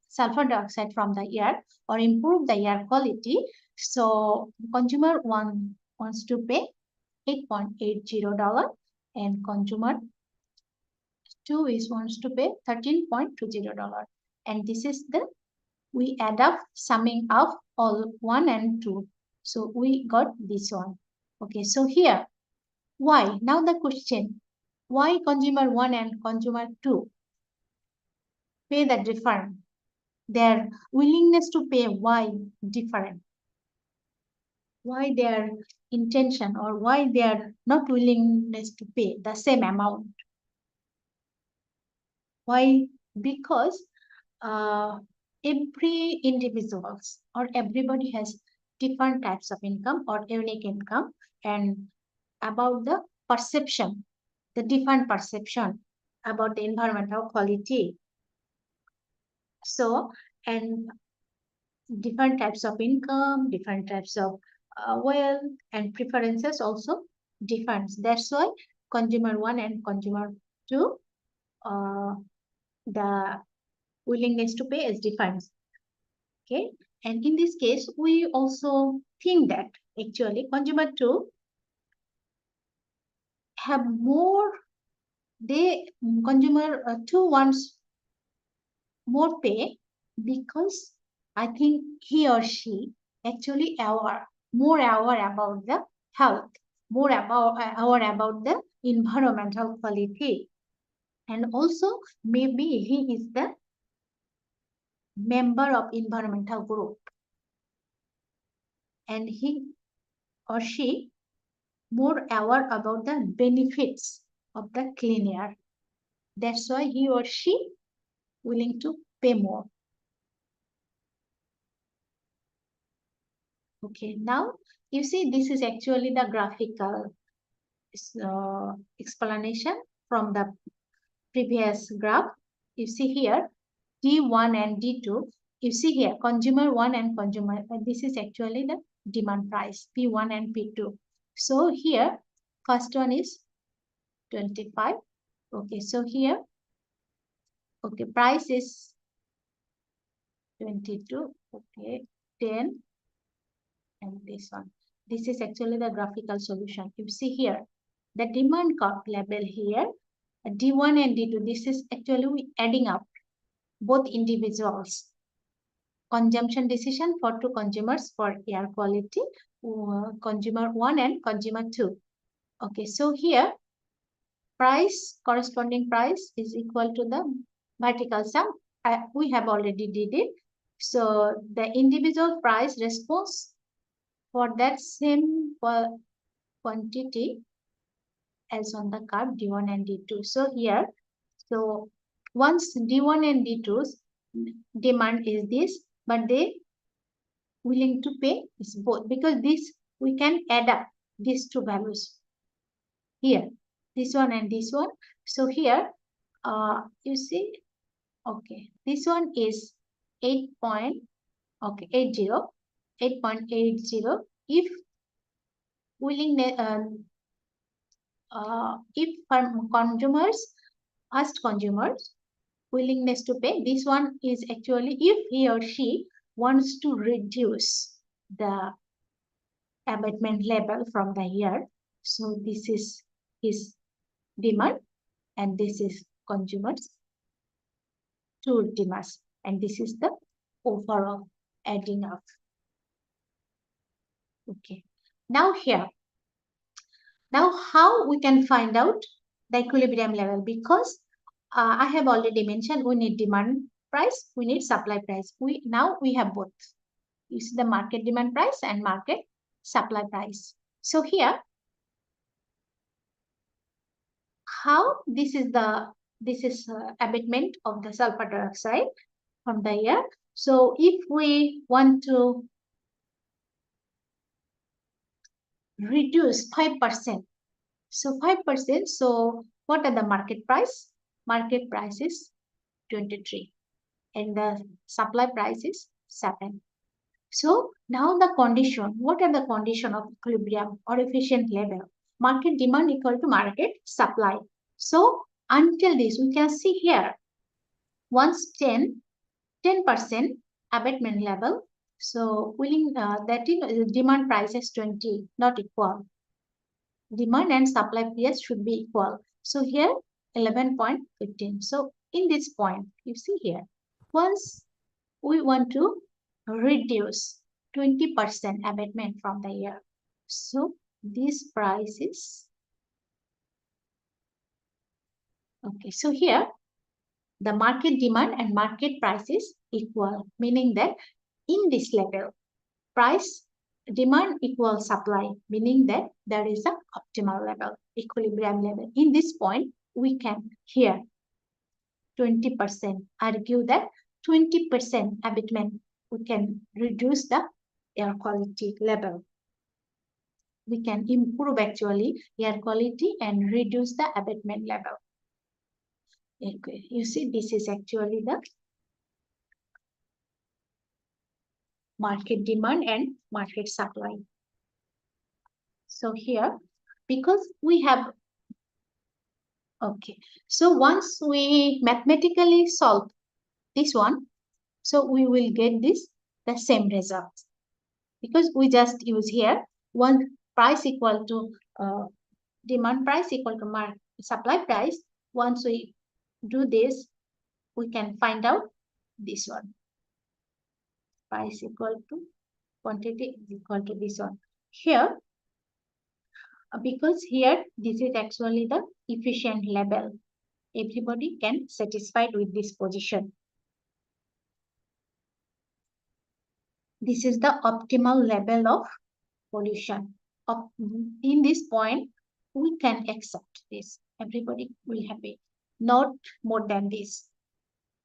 sulfur dioxide from the air or improve the air quality. So consumer one wants to pay $8.80 and consumer two wants to pay $13.20. And this is the, we add up summing up all 1 and 2. So we got this one. Okay, so here, why? Now the question, why consumer 1 and consumer 2 pay the different? Their willingness to pay, why different? Why their intention or why their not willingness to pay the same amount? Why? Because every individuals or everybody has different types of income or unique income, and about the perception, the different perception about the environmental quality. So, and different types of income, different types of wealth and preferences also different. That's why consumer 1 and consumer 2, the willingness to pay is different. Okay, and in this case, we also think that actually consumer 2 have more, consumer 2 wants more pay because I think he or she actually more aware about the health, more aware about the environmental quality, and also maybe he is the member of environmental group, and he or she more aware about the benefits of the clean air. That's why he or she willing to pay more. Okay, now you see this is actually the graphical explanation from the previous graph. You see here D1 and D2. You see here consumer 1 and consumer, this is actually the demand price P1 and P2. So here first one is 25. Okay, so here, okay, price is 22. Okay, 10, and this one. This is actually the graphical solution. You see here, the demand curve level here, D1 and D2, this is actually we adding up both individuals. Consumption decision for two consumers for air quality, consumer 1 and consumer 2. Okay, so here, price, corresponding price is equal to the vertical sum. We have already did it. So the individual price response for that same quantity as on the curve D1 and D2. So here, so once D1 and D2's demand is this, but they willing to pay is both, because this we can add up these two values here, this one and this one. So here, you see, okay, this one is 8.80. If willingness, if consumers, first consumers willingness to pay, this one is actually if he or she wants to reduce the abatement level from the year. So this is his demand, and this is consumers to demands, and this is the overall adding up. Okay, now here, now how we can find out the equilibrium level? Because I have already mentioned we need demand price, we need supply price. Now we have both. You see the market demand price and market supply price. So here, how this is abatement of the sulfur dioxide from the air. So if we want to reduce 5%, so 5%, so what are the market price? Market price is 23 and the supply price is 7. So now the condition, what are the condition of equilibrium or efficient level? Market demand equal to market supply. So until this, we can see here, once 10% abatement level. So that is demand price is 20, not equal. Demand and supply PS should be equal. So here 11.15. So in this point, you see here, once we want to reduce 20% abatement from the year. So this price is okay. So here the market demand and market price is equal, meaning that in this level, price demand equals supply, meaning that there is an optimal level, equilibrium level. In this point, we can here 20% argue that 20% abatement, we can reduce the air quality level. We can improve actually air quality and reduce the abatement level. Okay, you see this is actually the market demand and market supply. So here, because we have, okay, so once we mathematically solve this one, so we will get this, the same result. Because we just use here, one price equal to demand price equal to supply price. Once we do this, we can find out this one. Price equal to quantity is equal to this one. Here, because here this is actually the efficient level. Everybody can satisfied with this position. This is the optimal level of pollution. In this point, we can accept this. Everybody will happy. Not more than this.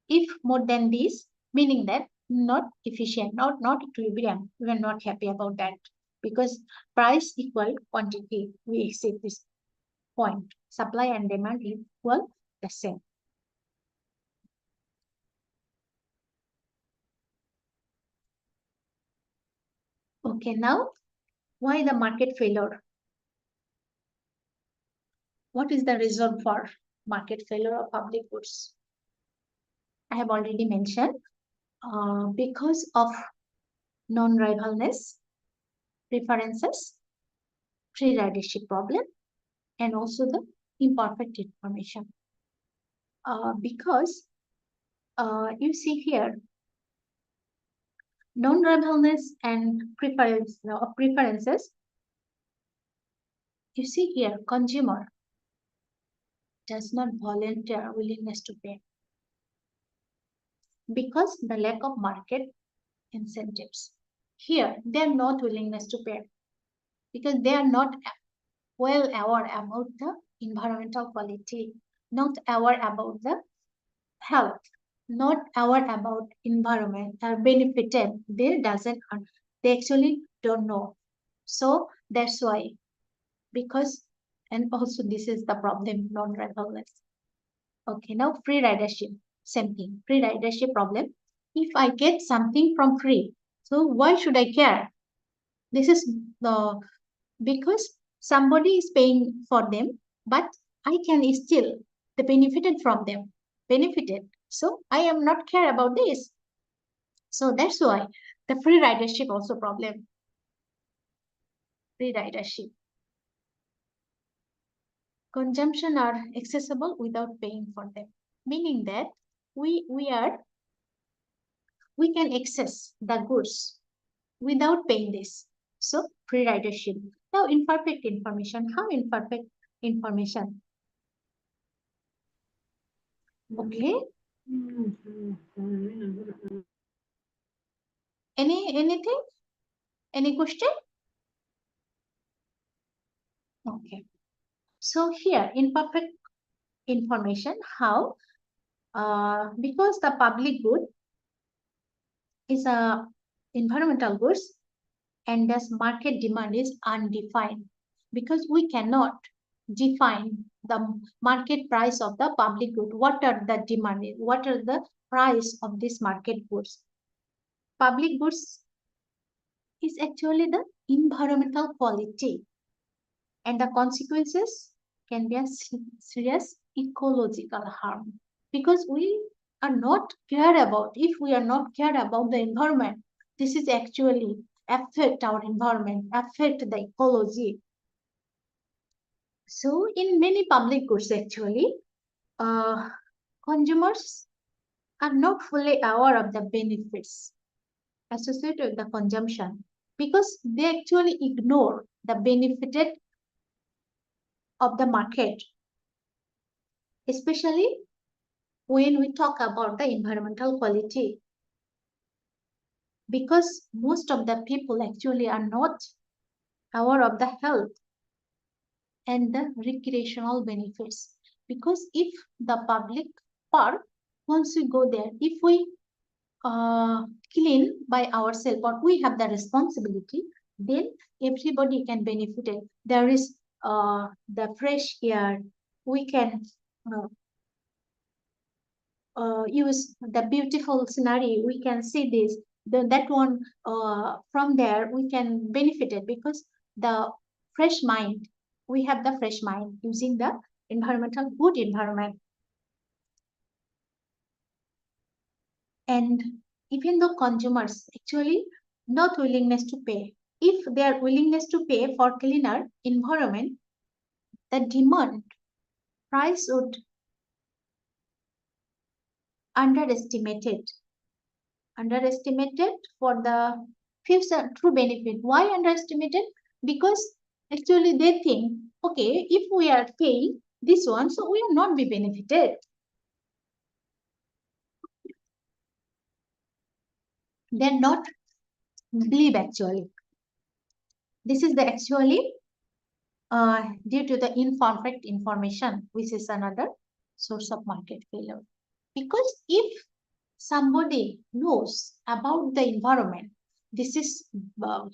If more than this, meaning that not efficient, not equilibrium, we are not happy about that. Because price equal quantity, we accept this point. Supply and demand equal the same. Okay, now why the market failure? What is the reason for market failure of public goods? I have already mentioned because of non-rivalness, preferences, free ridership problem, and also the imperfect information. Because you see here, non-rivalness and preferences, you see here, consumer does not volunteer willingness to pay because the lack of market incentives. Here, they are not willingness to pay because they are not well aware about the environmental quality, not aware about the health, not aware about environment are benefited. They actually don't know. So that's why, because, and also this is the problem, non-rivalness. Okay, now free ridership, same thing, free ridership problem. If I get something from free, so why should I care? This is the, because somebody is paying for them, but I can still the benefited from them, benefited. So I am not care about this. So that's why the free ridership also problem. Free ridership. Consumption are accessible without paying for them, meaning that we can access the goods without paying this. So free ridership. Now imperfect information. How imperfect information? Okay. Anything? Any question? Okay. So here imperfect information. How? Because the public good is a environmental goods and thus market demand is undefined because we cannot define the market price of the public good. What are the demand? What are the price of this market goods? Public goods is actually the environmental quality, and the consequences can be a serious ecological harm, because we are not care about, if we are not care about the environment, this is actually affect our environment, affect the ecology. So in many public goods actually, consumers are not fully aware of the benefits associated with the consumption, because they actually ignore the benefited of the market, especially when we talk about the environmental quality, because most of the people actually are not aware of the health and the recreational benefits. Because if the public park, once we go there, if we clean by ourselves or we have the responsibility, then everybody can benefit it. There is the fresh air, we can uh, use the beautiful scenery, we can see this, that one, from there we can benefit it, because the fresh mind, we have the fresh mind using the environmental good environment. And even though consumers actually not willingness to pay, if their willingness to pay for cleaner environment, the demand price would underestimated underestimated for the future true benefit. Why underestimated? Because actually they think, okay, if we are paying this one, so we will not be benefited. They're not believe actually. This is the actually due to the incorrect information, which is another source of market failure. Because if somebody knows about the environment, this is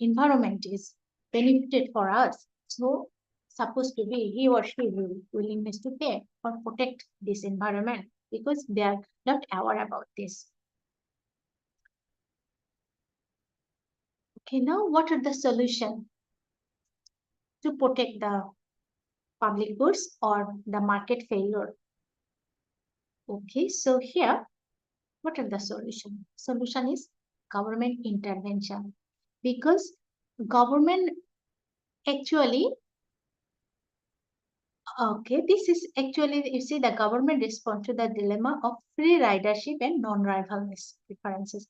environment is benefited for us, so supposed to be he or she will willingness to pay or protect this environment, because they are not aware about this. Okay, now what are the solution to protect the public goods or the market failure? Okay, so here, what are the solution? Solution is government intervention, because government actually, okay, this is actually, you see, the government responds to the dilemma of free ridership and non-rivalness preferences.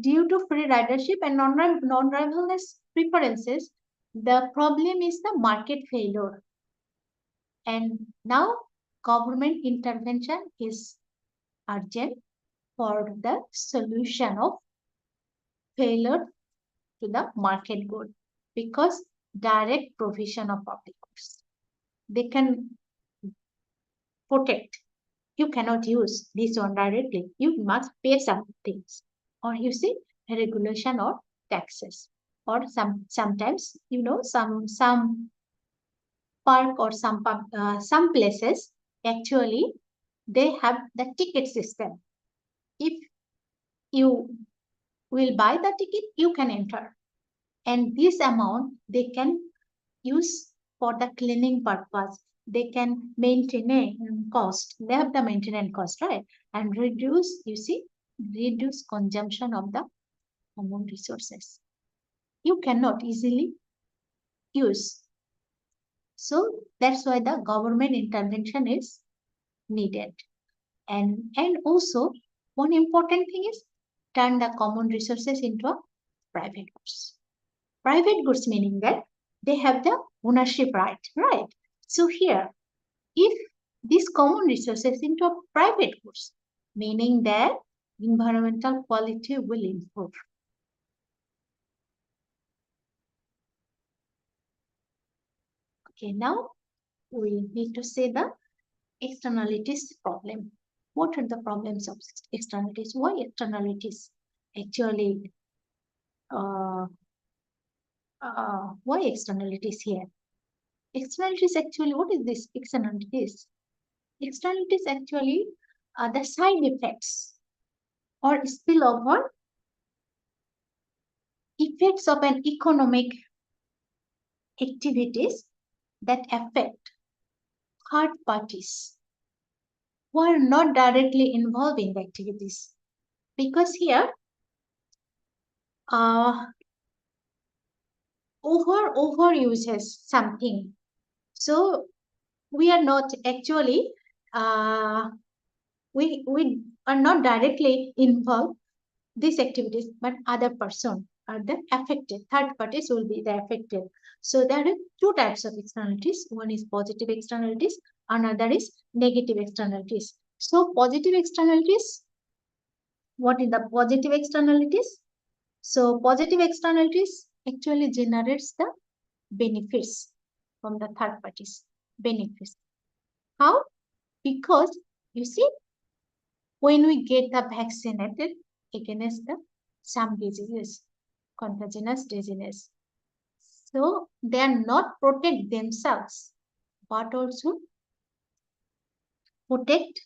Due to free ridership and non-rivalness preferences, the problem is the market failure. And now government intervention is urgent for the solution of failure to the market good, because direct provision of public goods, they can protect. You cannot use this one directly. You must pay some things, or you see regulation or taxes, or sometimes some park or some places actually they have the ticket system. If you will buy the ticket, you can enter, and this amount they can use for the cleaning purpose. They can maintain cost. They have the maintenance cost, right? And reduce consumption of the common resources. You cannot easily use. So that's why the government intervention is needed. And also one important thing is turn the common resources into a private goods. Private goods meaning that they have the ownership right, right? So here, if these common resources into a private goods, meaning that environmental quality will improve. Okay, now we need to say the externalities problem. What are the problems of externalities? Why externalities actually why externalities here? Externalities actually, what is this externalities? Externalities actually are the side effects or spillover effects of an economic activities that affect third parties who are not directly involved in the activities. Because here, overuses something. So we are not actually, we are not directly involved these activities, but other person are the affected. Third parties will be the affected. So there are two types of externalities. One is positive externalities, another is negative externalities. So positive externalities, what is the positive externalities? So positive externalities actually generates the benefits from the third parties. Benefits. How? Because you see, when we get the vaccinated against the some diseases, contagious diseases, so they are not protect themselves, but also protect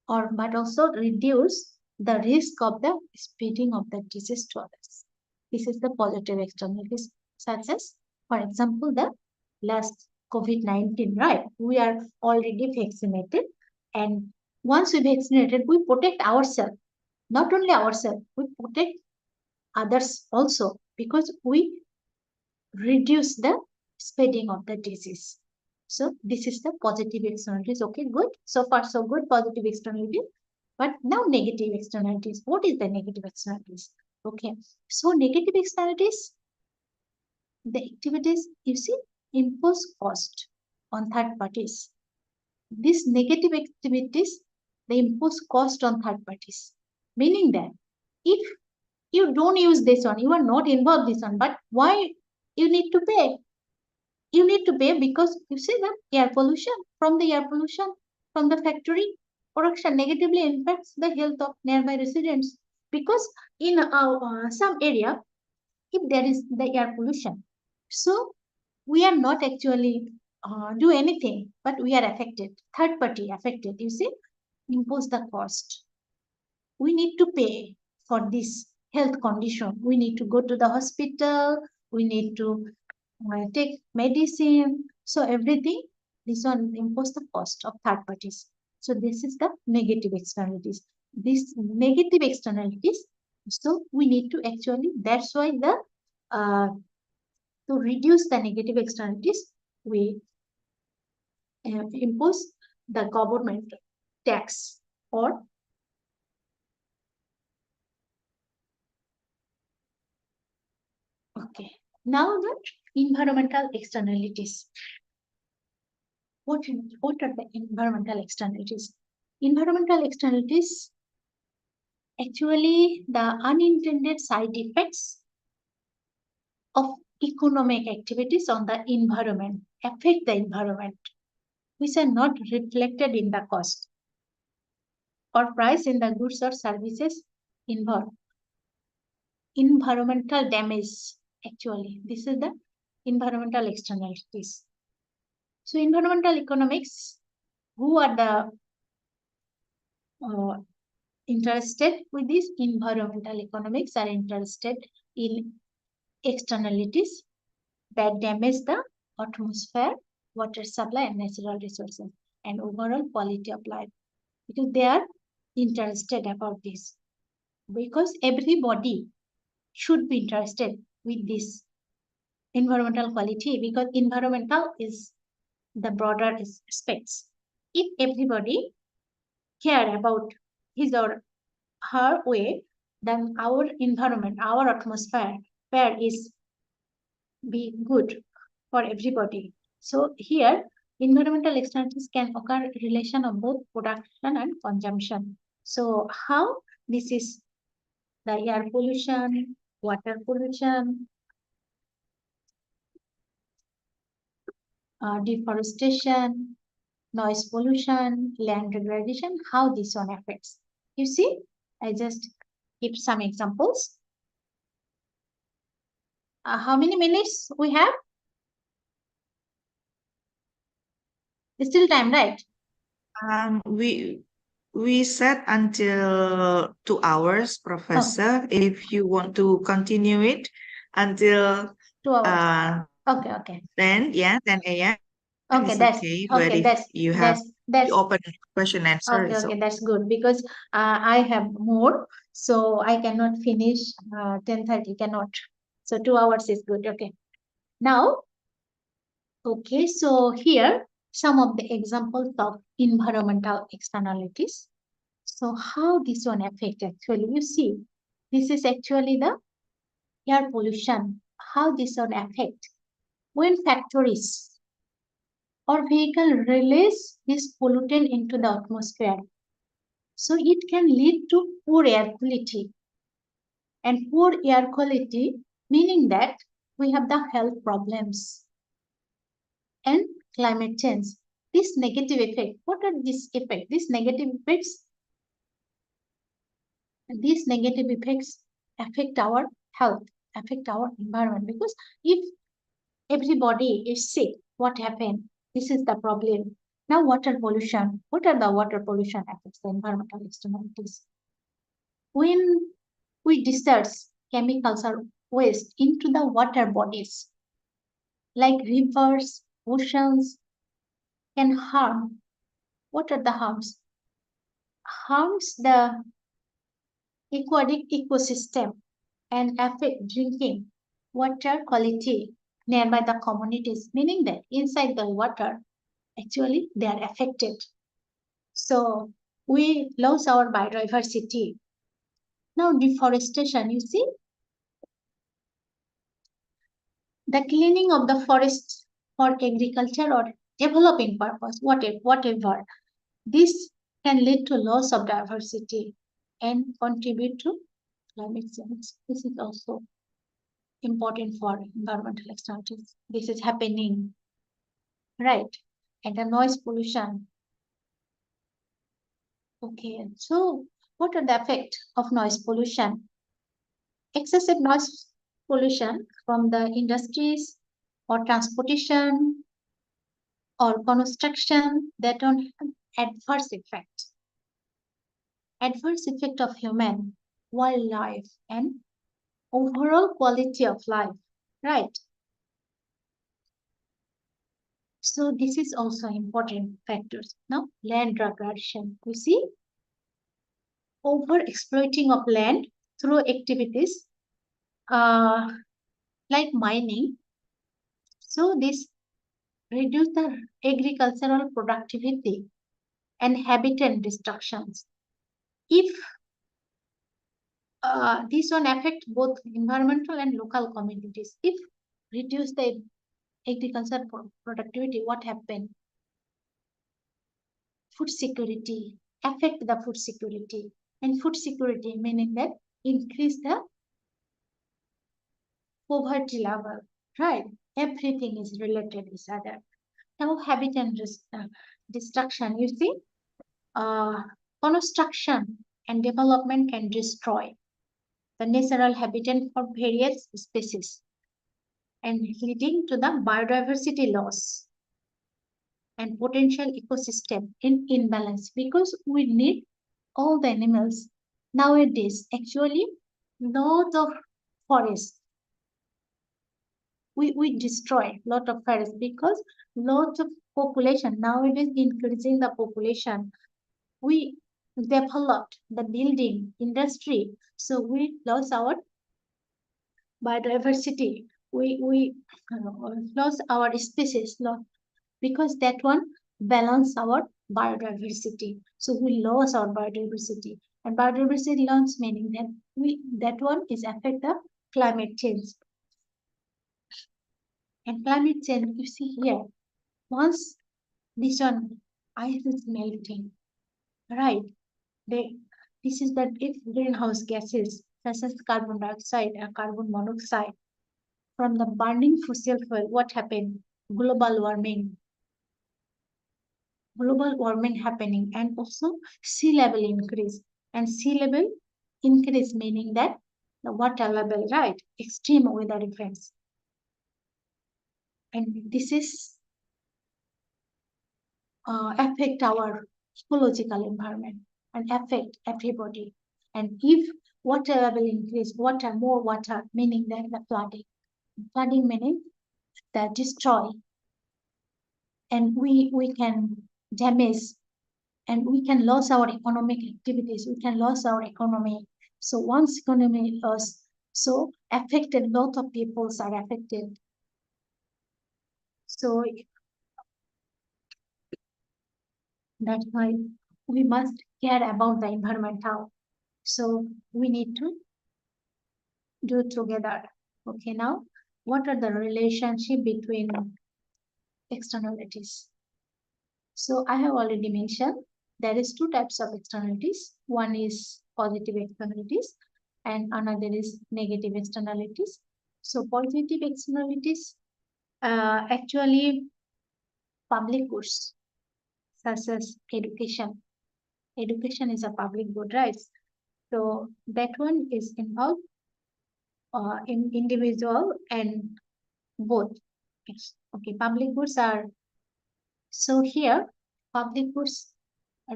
but also reduce the risk of the spreading of the disease to others. This is the positive externalities, such as, for example, the last COVID-19, right? We are already vaccinated, and once we vaccinated, we protect ourselves. Not only ourselves, we protect others also, because we reduce the spreading of the disease. So this is the positive externalities. Okay, good. So far, so good. Positive externalities. But now negative externalities. What is the negative externalities? Okay. So negative externalities, the activities, you see, impose cost on third parties. These negative activities, they impose cost on third parties. Meaning that if you don't use this one, you are not involved this one, but why you need to pay? You need to pay because you see that air pollution from the factory production negatively impacts the health of nearby residents, because in some area, if there is the air pollution, so we are not actually do anything, but we are affected, third party affected, you see, impose the cost. We need to pay for this health condition. We need to go to the hospital, we need to take medicine. So everything, this one impose the cost of third parties. So this is the negative externalities. These negative externalities, so we need to actually, that's why the to reduce the negative externalities, we impose the government tax or okay. Now the environmental externalities. What are the environmental externalities? Environmental externalities, actually the unintended side effects of economic activities on the environment, affect the environment, which are not reflected in the cost or price in the goods or services involved. Environmental damage, actually, this is the environmental externalities. So environmental economics, who are the interested with this? Environmental economics are interested in externalities that damage the atmosphere, water supply, and natural resources, and overall quality of life, because they are interested about this. Because everybody should be interested with this environmental quality, because environmental is the broader aspects. If everybody care about his or her way, then our environment, our atmosphere is be good for everybody. So here, environmental externalities can occur in relation of both production and consumption. So how this is the air pollution, water pollution, deforestation, noise pollution, land degradation, how this one affects. You see, I just give some examples. How many minutes we have? Still time, right? We we set until 2 hours, Professor. If you want to continue it until 2 hours. Okay. 10 a.m. Okay, is that's okay. But okay. if you have That's open question answer, okay. it's Okay, that's good because I have more, so I cannot finish 10:30. Cannot. So 2 hours is good. Okay. Now, okay. So here some of the examples of environmental externalities. So how this one affect actually? You see, this is actually the air pollution. How this one affect when factories or vehicle release this pollutant into the atmosphere. So it can lead to poor air quality. And poor air quality, meaning that we have the health problems and climate change. This negative effect, what are these effects? These negative effects affect our health, affect our environment. Because if everybody is sick, what happened? This is the problem. Now, water pollution. What are the water pollution affects the environmental externalities? When we discharge chemicals or waste into the water bodies, like rivers, oceans, can harm. What are the harms? Harms the aquatic ecosystem and affect drinking water quality nearby the communities, meaning that inside the water, actually they are affected. So we lose our biodiversity. Now deforestation, you see, the cleaning of the forest for agriculture or developing purpose, whatever. This can lead to loss of diversity and contribute to climate change. This is also important for environmental externalities. This is happening, right? And the noise pollution. Okay, so what are the effects of noise pollution? Excessive noise pollution from the industries or transportation or construction that don't have adverse effect of human, wildlife, and overall quality of life, right? So this is also important factors. Now, land degradation. You see, over exploiting of land through activities uh, like mining. So this reduce the agricultural productivity and habitat destructions. If this one affect both environmental and local communities, if reduce the agricultural productivity, what happen? Food security, affect the food security, and food security meaning that increase the poverty level, right? Everything is related to each other. Now habitat destruction, you see, uh, construction and development can destroy the natural habitat for various species and leading to the biodiversity loss and potential ecosystem in imbalance because we need all the animals. Nowadays, actually, lot of forests. We destroy lot of forests because lot of population nowadays increasing the population. We developed the building industry, so we lost our biodiversity. We lost our species, because that one balance our biodiversity. So we lose our biodiversity, and biodiversity loss meaning that that one is affect the climate change. And climate change, you see here, once this one ice is melting, right? They this is that if greenhouse gases such as carbon dioxide and carbon monoxide from the burning fossil fuel, what happened? Global warming global warming happening, and also sea level increase. And sea level increase meaning that the water level, right? Extreme weather events. And this is affect our ecological environment. and affect everybody. And if water level increase, more water, meaning that the flooding. Flooding meaning the destroy. And we can damage, and we can lose our economic activities, we can lose our economy. So once economy lost, so affected, lot of peoples are affected. So that's why we must care about the environmental. So we need to do together. Okay, now what are the relationship between externalities? So I have already mentioned there is two types of externalities. One is positive externalities and another is negative externalities. So positive externalities actually public goods such as education. Education is a public good, right? So that one is involved in individual and both. Okay, public goods are, so here public goods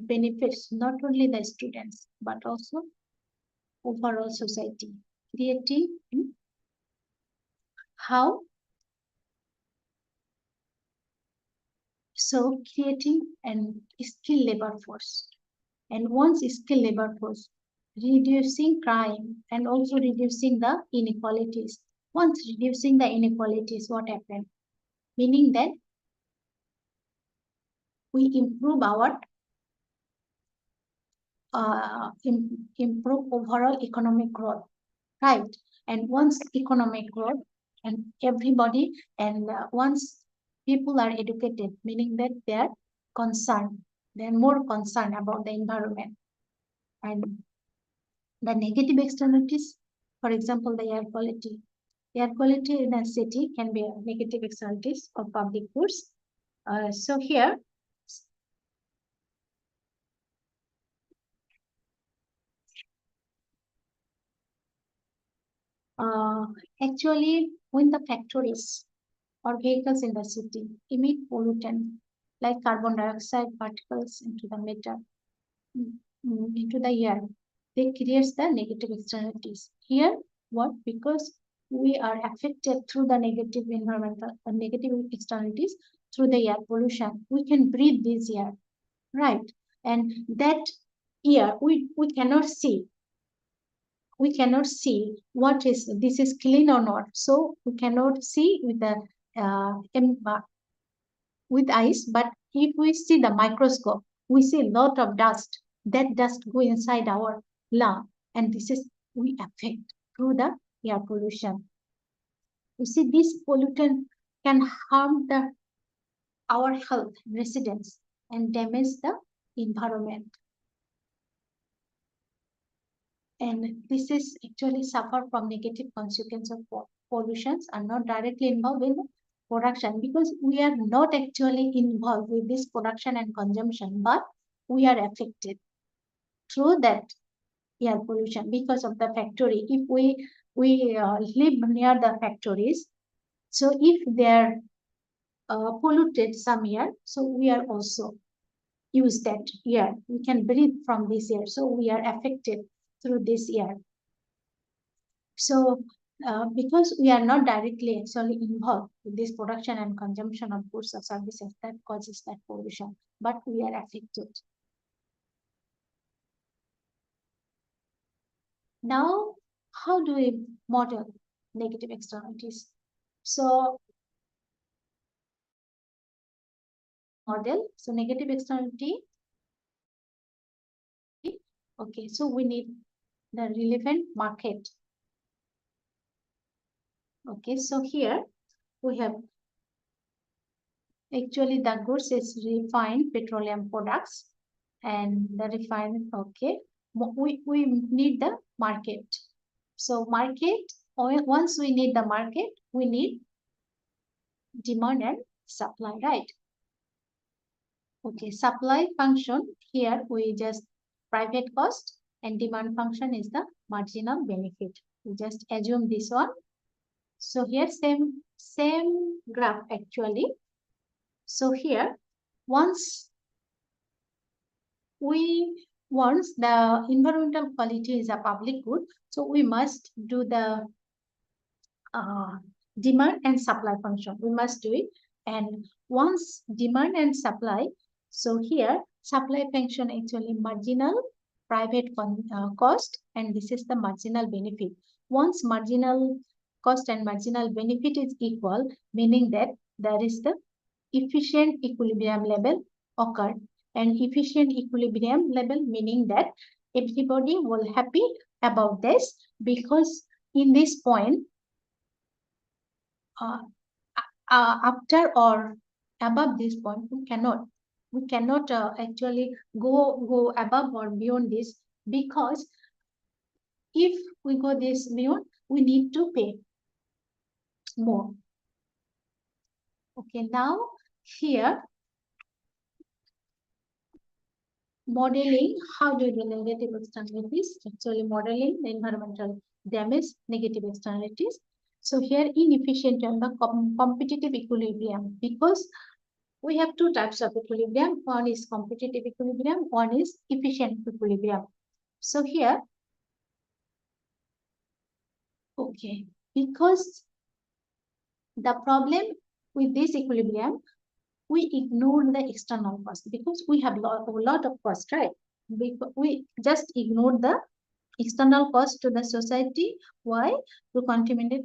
benefits not only the students but also overall society, creating how, so creating an skilled labor force, and once skilled labor force, reducing crime and also reducing the inequalities. Once reducing the inequalities, what happened? Meaning that we improve our improve overall economic growth, right? And once economic growth and everybody, and once people are educated, meaning that they are concerned, they're more concerned about the environment. And the negative externalities, for example, the air quality. Air quality in a city can be a negative externalities of public goods. So here, actually, when the factories or vehicles in the city emit pollutant like carbon dioxide particles into the matter, into the air, they creates the negative externalities. Here, what? Because we are affected through the negative environmental or negative externalities through the air pollution. We can breathe this air, right? And that air we cannot see. We cannot see what is this is clean or not. So we cannot see with the with eyes, but if we see the microscope, we see a lot of dust. That dust go inside our lung, and this is we affect through the air pollution. You see, this pollutant can harm the our health, residents, and damage the environment. And this is actually suffer from negative consequence of pollutions are not directly involved in production, because we are not actually involved with this production and consumption, but we are affected through that air pollution because of the factory. If we live near the factories, so if they're polluted some air, so we are also use that air. We can breathe from this air, so we are affected through this air. So because we are not directly actually involved with this production and consumption of goods or services, that causes that pollution, but we are affected. Now, how do we model negative externalities? So model, so negative externality. Okay, so we need the relevant market. Okay, so here we have actually the goods is refined petroleum products, and the refined, okay, we need the market. So market, once we need the market, we need demand and supply, right? Okay, supply function, here we just private cost, and demand function is the marginal benefit. We just assume this one. So here same graph actually. So here once we once the environmental quality is a public good, so we must do the demand and supply function. We must do it. And once demand and supply, so here supply function actually marginal private cost, and this is the marginal benefit. Once marginal cost and marginal benefit is equal, meaning that there is the efficient equilibrium level occurred. And efficient equilibrium level meaning that everybody will happy about this, because in this point after or above this point we cannot actually go above or beyond this, because if we go this beyond we need to pay more. Okay, now here modeling, how do you do negative externalities? Actually modeling the environmental damage, negative externalities. So here inefficient and the competitive equilibrium, because we have two types of equilibrium. One is competitive equilibrium, one is efficient equilibrium. So here, okay, because the problem with this equilibrium, we ignore the external cost because we have a lot of cost, right? We just ignore the external cost to the society. Why? To contaminate.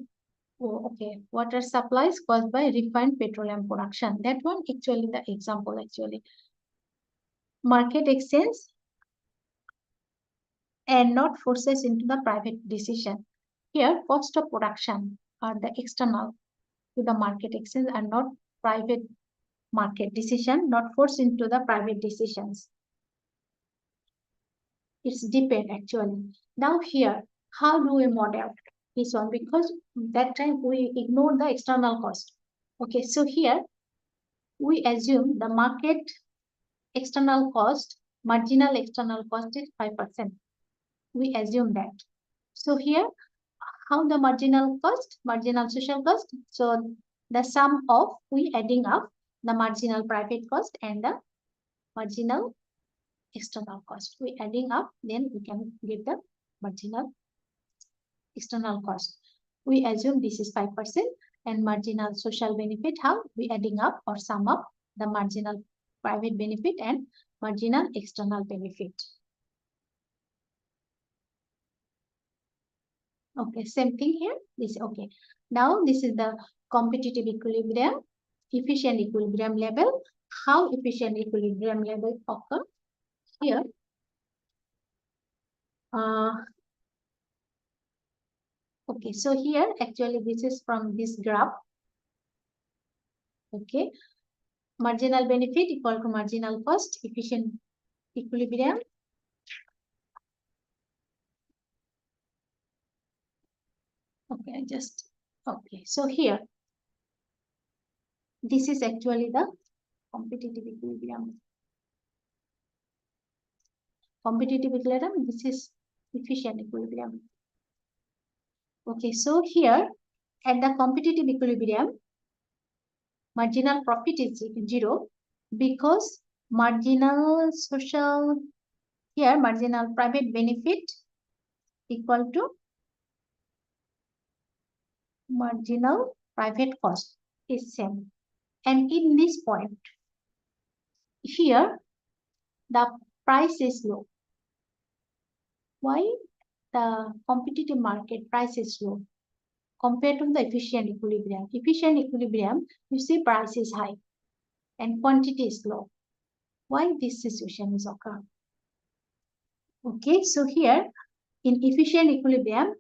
Oh, okay, water supplies caused by refined petroleum production. That one actually the example actually. Market exchange and not forces into the private decision. Here, cost of production are the external to the market exchange and not private market decision, not forced into the private decisions. It's depend actually. Now here, how do we model this one? Because that time we ignore the external cost. Okay, so here we assume the market external cost, marginal external cost is 5%. We assume that. So here, how the marginal cost, marginal social cost. So the sum of we adding up the marginal private cost and the marginal external cost. We adding up, then we can get the marginal external cost. We assume this is 5% and marginal social benefit, how we adding up or sum up the marginal private benefit and marginal external benefit. Okay, same thing here. This okay. Now this is the competitive equilibrium, efficient equilibrium level. How efficient equilibrium level occur here? Okay, so here actually this is from this graph. Okay, marginal benefit equal to marginal cost, efficient equilibrium. Okay, just okay. So here, this is actually the competitive equilibrium. Competitive equilibrium, this is efficient equilibrium. Okay, so here at the competitive equilibrium, marginal profit is 0 because marginal social, here marginal private benefit equal to marginal private cost is same. And in this point, here the price is low. Why? The competitive market price is low compared to the efficient equilibrium. Efficient equilibrium, you see price is high and quantity is low. Why this situation is occur? Okay, so here in efficient equilibrium,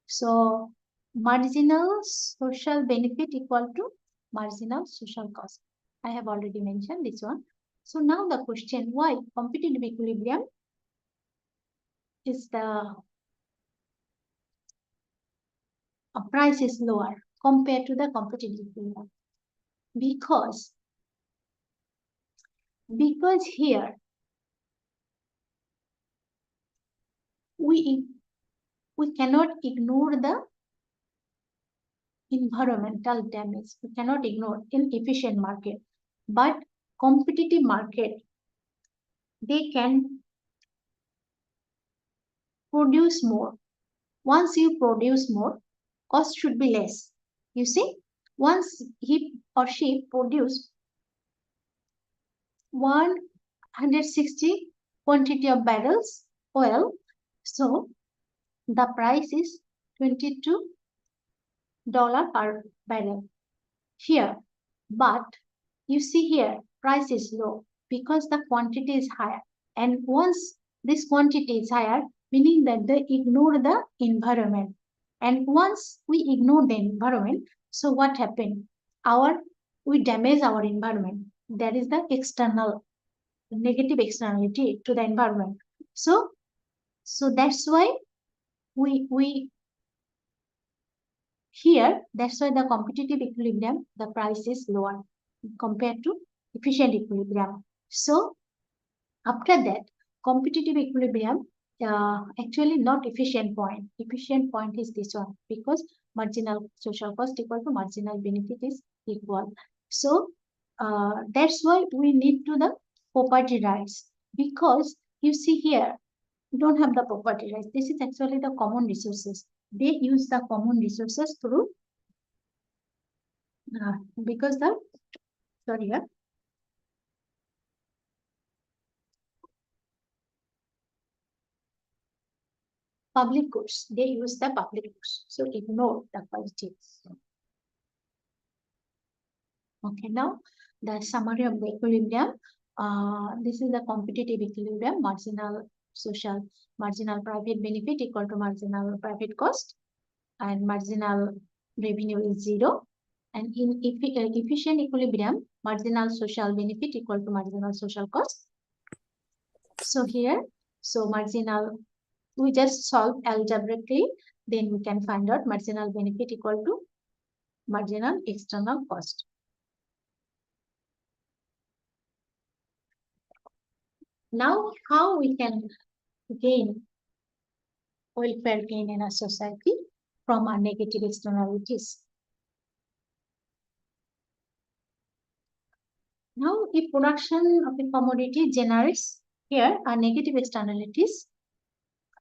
so marginal social benefit equal to marginal social cost. I have already mentioned this one. So now the question, why competitive equilibrium is the price is lower compared to the competitive equilibrium? Because here we cannot ignore the environmental damage. We cannot ignore inefficient market, but competitive market, they can produce more. Once you produce more, cost should be less. You see, once he or she produce 160 quantity of barrels oil, so the price is $22 per barrel here. But you see here, price is low because the quantity is higher. And once this quantity is higher, meaning that they ignore the environment. And once we ignore the environment, so what happened? We damage our environment. That is the external, negative externality to the environment. So that's why we here, that's why the competitive equilibrium, the price is lower compared to efficient equilibrium. So after that, competitive equilibrium, actually not efficient point. Efficient point is this one because marginal social cost equal to marginal benefit is equal. So that's why we need to the property rights, because you see here, you don't have the property rights. This is actually the common resources. They use the common resources through because the sorry yeah, public goods, they use the public goods, so ignore the positives. Okay, now the summary of the equilibrium. This is the competitive equilibrium. Marginal private benefit equal to marginal private cost, and marginal revenue is 0. And in efficient equilibrium, marginal social benefit equal to marginal social cost. So here, so marginal, we just solve algebraically, then we can find out marginal benefit equal to marginal external cost. Now, how we can gain welfare gain in a society from our negative externalities? Now, if production of a commodity generates here are negative externalities,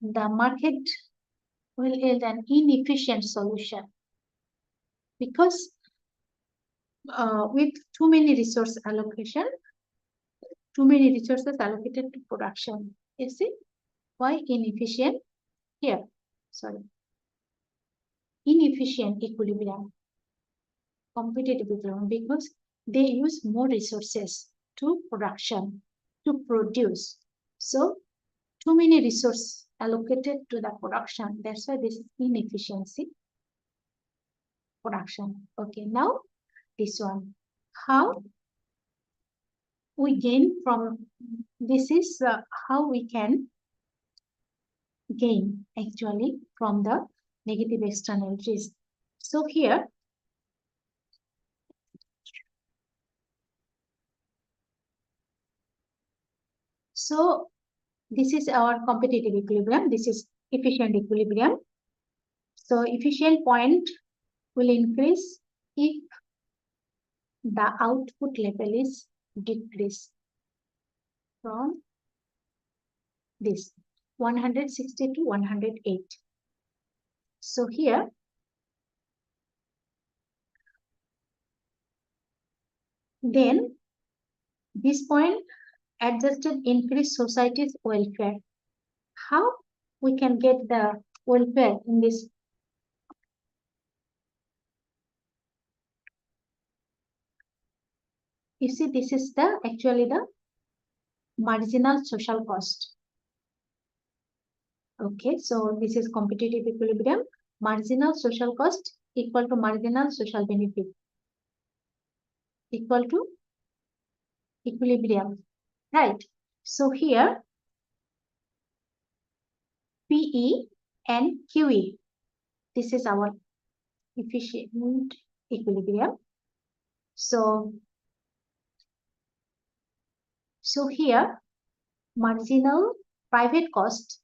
the market will yield an inefficient solution because with too many resource allocation, too many resources allocated to production. You see why inefficient here? Sorry, inefficient equilibrium, competitive equilibrium, because they use more resources to production to produce. So too many resources allocated to the production. That's why this is inefficiency production. Okay, now this one. How we gain from this is how we can gain actually from the negative externalities. So here, so this is our competitive equilibrium. This is efficient equilibrium. So efficient point will increase if the output level is decreased from this 160 to 108. So here, then this point adjusted increase society's welfare. How we can get the welfare in this? You see, this is the actually the marginal social cost. Okay, so this is competitive equilibrium. Marginal social cost equal to marginal social benefit equal to equilibrium, right? So here, PE and QE, this is our efficient equilibrium. So here, marginal private cost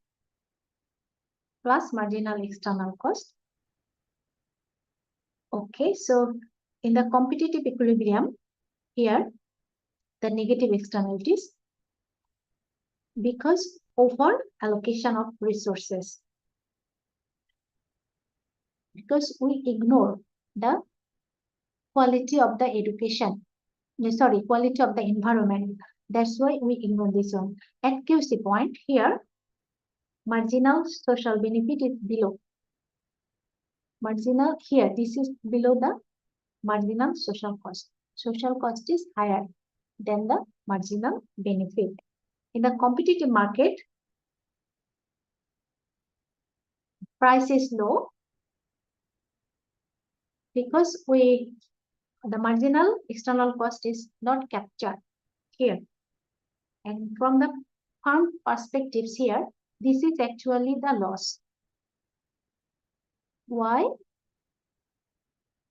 plus marginal external cost. Okay, so in the competitive equilibrium, here, the negative externalities. because over allocation of resources. Because we ignore the quality of the education, quality of the environment. That's why we ignore this one. At QC point here, marginal social benefit is below. Marginal here, this is below the marginal social cost. Social cost is higher than the marginal benefit. In the competitive market, price is low because the marginal external cost is not captured here. And from the firm perspectives here, this is actually the loss. Why?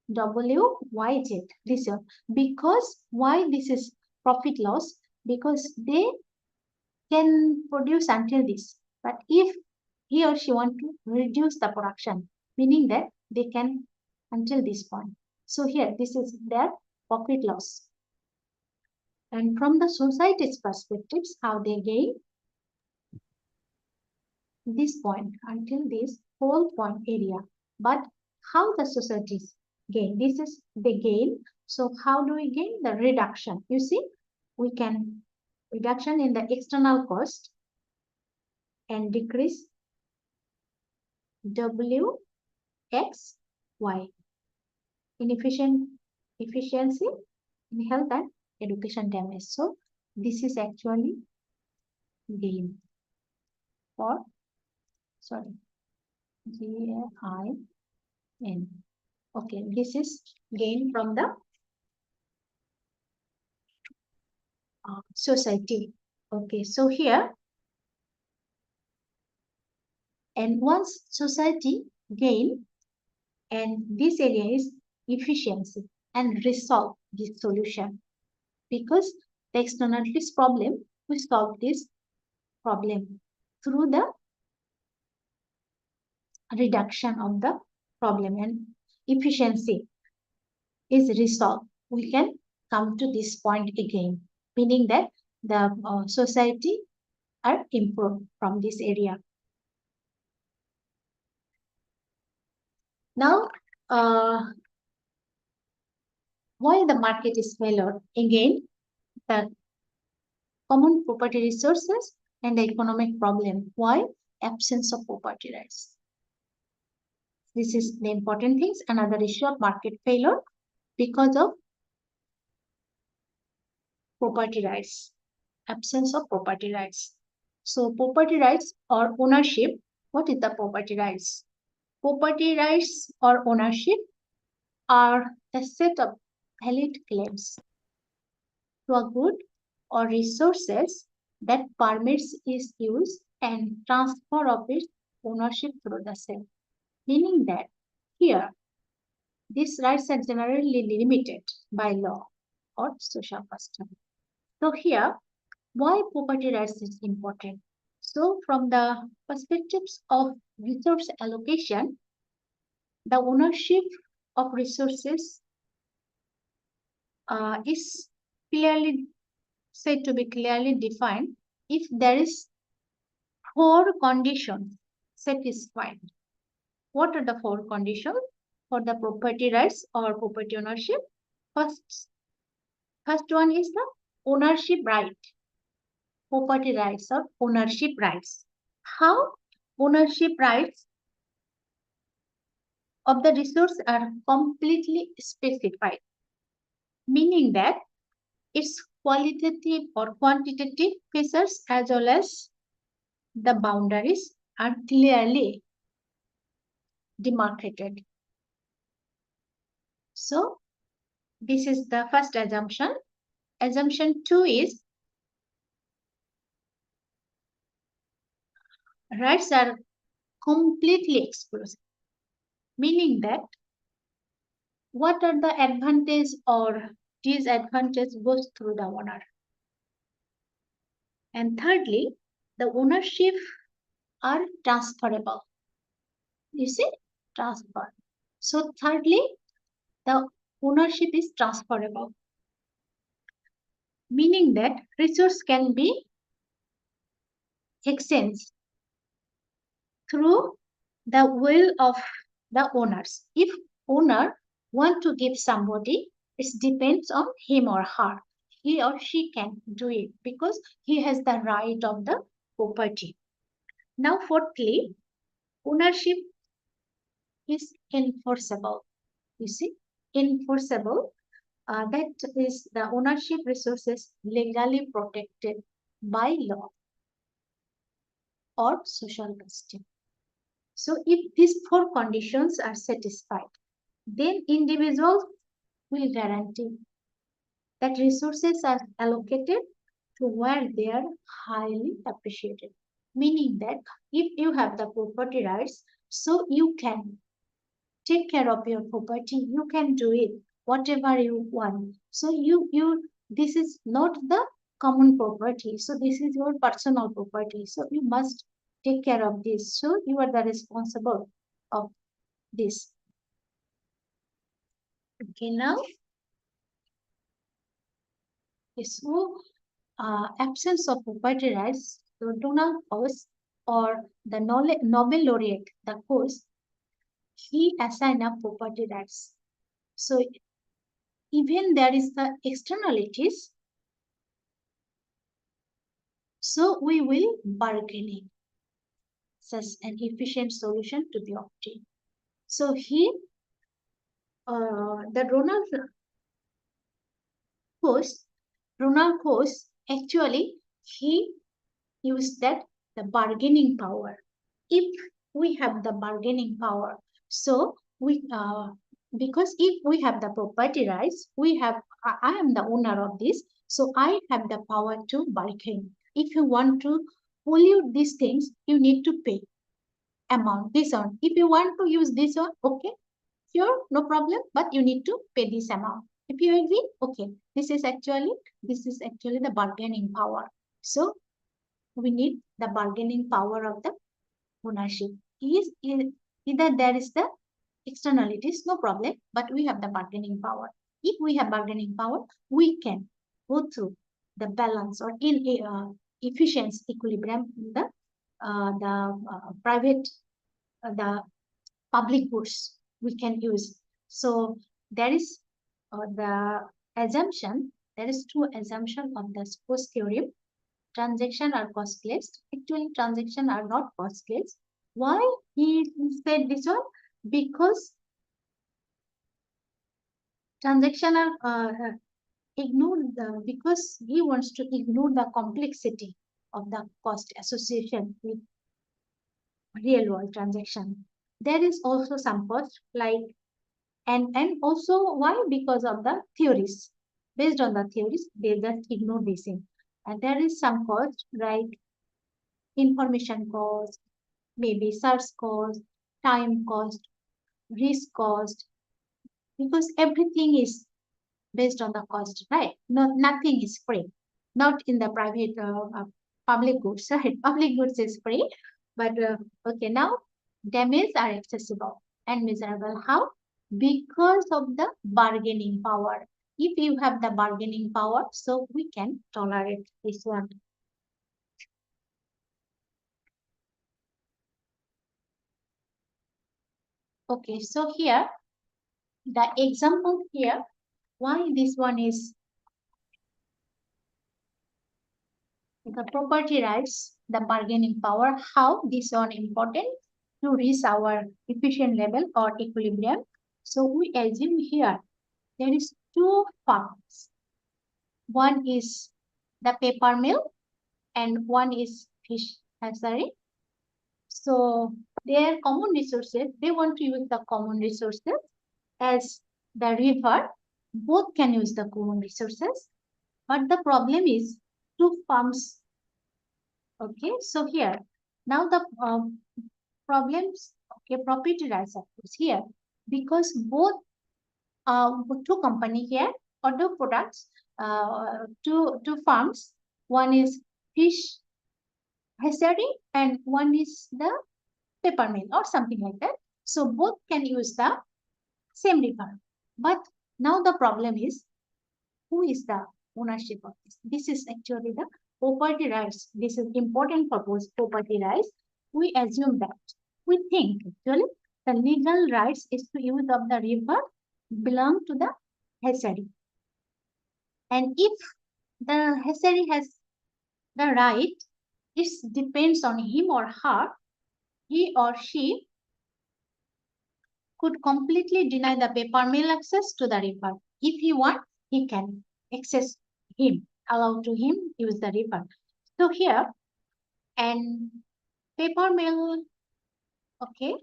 Why is it this one? Because why this is profit loss? Because they can produce until this, but if he or she want to reduce the production, meaning that they can until this point. So here, this is their profit loss. And from the society's perspectives, how they gain this point until this whole point area. But how the societies gain? This is the gain. So how do we gain? The reduction. You see, we can reduction in the external cost and decrease W, X, Y. Efficiency in health and education damage. So this is actually gain for, sorry, GAIN. Okay, this is gain from the society. Okay, so here, and once society gain, and this area is efficiency and resolve this solution, because the externalities problem, we solve this problem through the reduction of the problem, and efficiency is resolved. We can come to this point again, meaning that the society are improved from this area. Now, why the market is failure? Again, the common property resources and the economic problem. Why? Absence of property rights. This is the important things. Another issue of market failure because of property rights. Absence of property rights. So property rights or ownership. What is the property rights? Property rights or ownership are a set of valid claims to a good or resources that permits its use and transfer of its ownership through the sale. Meaning that here, these rights are generally limited by law or social custom. So here, why property rights is important? So from the perspectives of resource allocation, the ownership of resources is clearly said to be clearly defined if there is 4 conditions satisfied. What are the 4 conditions for the property rights or property ownership? First one is the ownership right. Property rights or ownership rights. How ownership rights of the resource are completely specified, meaning that its qualitative or quantitative features as well as the boundaries are clearly demarcated. So this is the first assumption. Assumption 2 is rights are completely exclusive, meaning that what are the advantage or disadvantage goes through the owner. And thirdly, the ownership are transferable. You see, transfer. So thirdly, the ownership is transferable, meaning that resource can be exchange through the will of the owners. If owner want to give somebody, it depends on him or her. He or she can do it because he has the right of the property. Now, fourthly, ownership is enforceable. You see, enforceable. That is the ownership resources legally protected by law or social custom. So if these four conditions are satisfied, then individuals will guarantee that resources are allocated to where they are highly appreciated. Meaning that if you have the property rights, so you can take care of your property, you can do it whatever you want. So this is not the common property. So this is your personal property. So you must take care of this. So you are the responsible of this. Okay, now, so absence of property rights, so Donald Coase or the Nobel laureate, the Coase, he assigned up property rights. So even there is the externalities, so we will bargaining such an efficient solution to be obtained. So he, the Ronald Coase, actually he used that the bargaining power. If we have the bargaining power, so we because if we have the property rights, I am the owner of this, so I have the power to bargain. If you want to pollute these things, you need to pay amount this one. If you want to use this one, okay, sure, no problem, but you need to pay this amount. If you agree, okay, this is actually the bargaining power. So we need the bargaining power of the ownership. Either there is the externalities, no problem, but we have the bargaining power. If we have bargaining power, we can go through the balance or in efficiency equilibrium in the private, the public goods we can use. So there is the assumption, there is two assumption of the Coase theorem. Transaction are costless. Actually, transaction are not costless. Why he said this one? Because transaction are ignored because he wants to ignore the complexity of the cost association with real world transaction. There is also some cost like and also why? Because of the theories. Based on the theories, they just ignore this thing. And there is some cost like information cost, maybe search cost, time cost, risk cost, because everything is based on the cost, right? Nothing is free. Not in the private public goods, right? Public goods is free, but okay, now damages are accessible and measurable. How? Because of the bargaining power. If you have the bargaining power, so we can tolerate this one. Okay, so here, the example here, why this one is the property rights, the bargaining power, how this one important to reach our efficient level or equilibrium. So we assume here there is two farms. One is the paper mill and one is fish hatchery. So their common resources, they want to use the common resources as the river. Both can use the common resources, but the problem is two farms. Okay, so here now the problems, okay, property rights of course here because both two company here or two products, two farms. One is fish hatchery and one is the paper mill or something like that. So both can use the same river. But now the problem is who is the ownership of this? This is actually the property rights, this is important for property rights, we assume that, we think actually the legal rights is to use of the river belong to the hatchery. And if the hatchery has the right, it depends on him or her, he or she could completely deny the paper mill access to the river. If he wants, he can access him, allow to him use the river. So here, and paper mill, okay,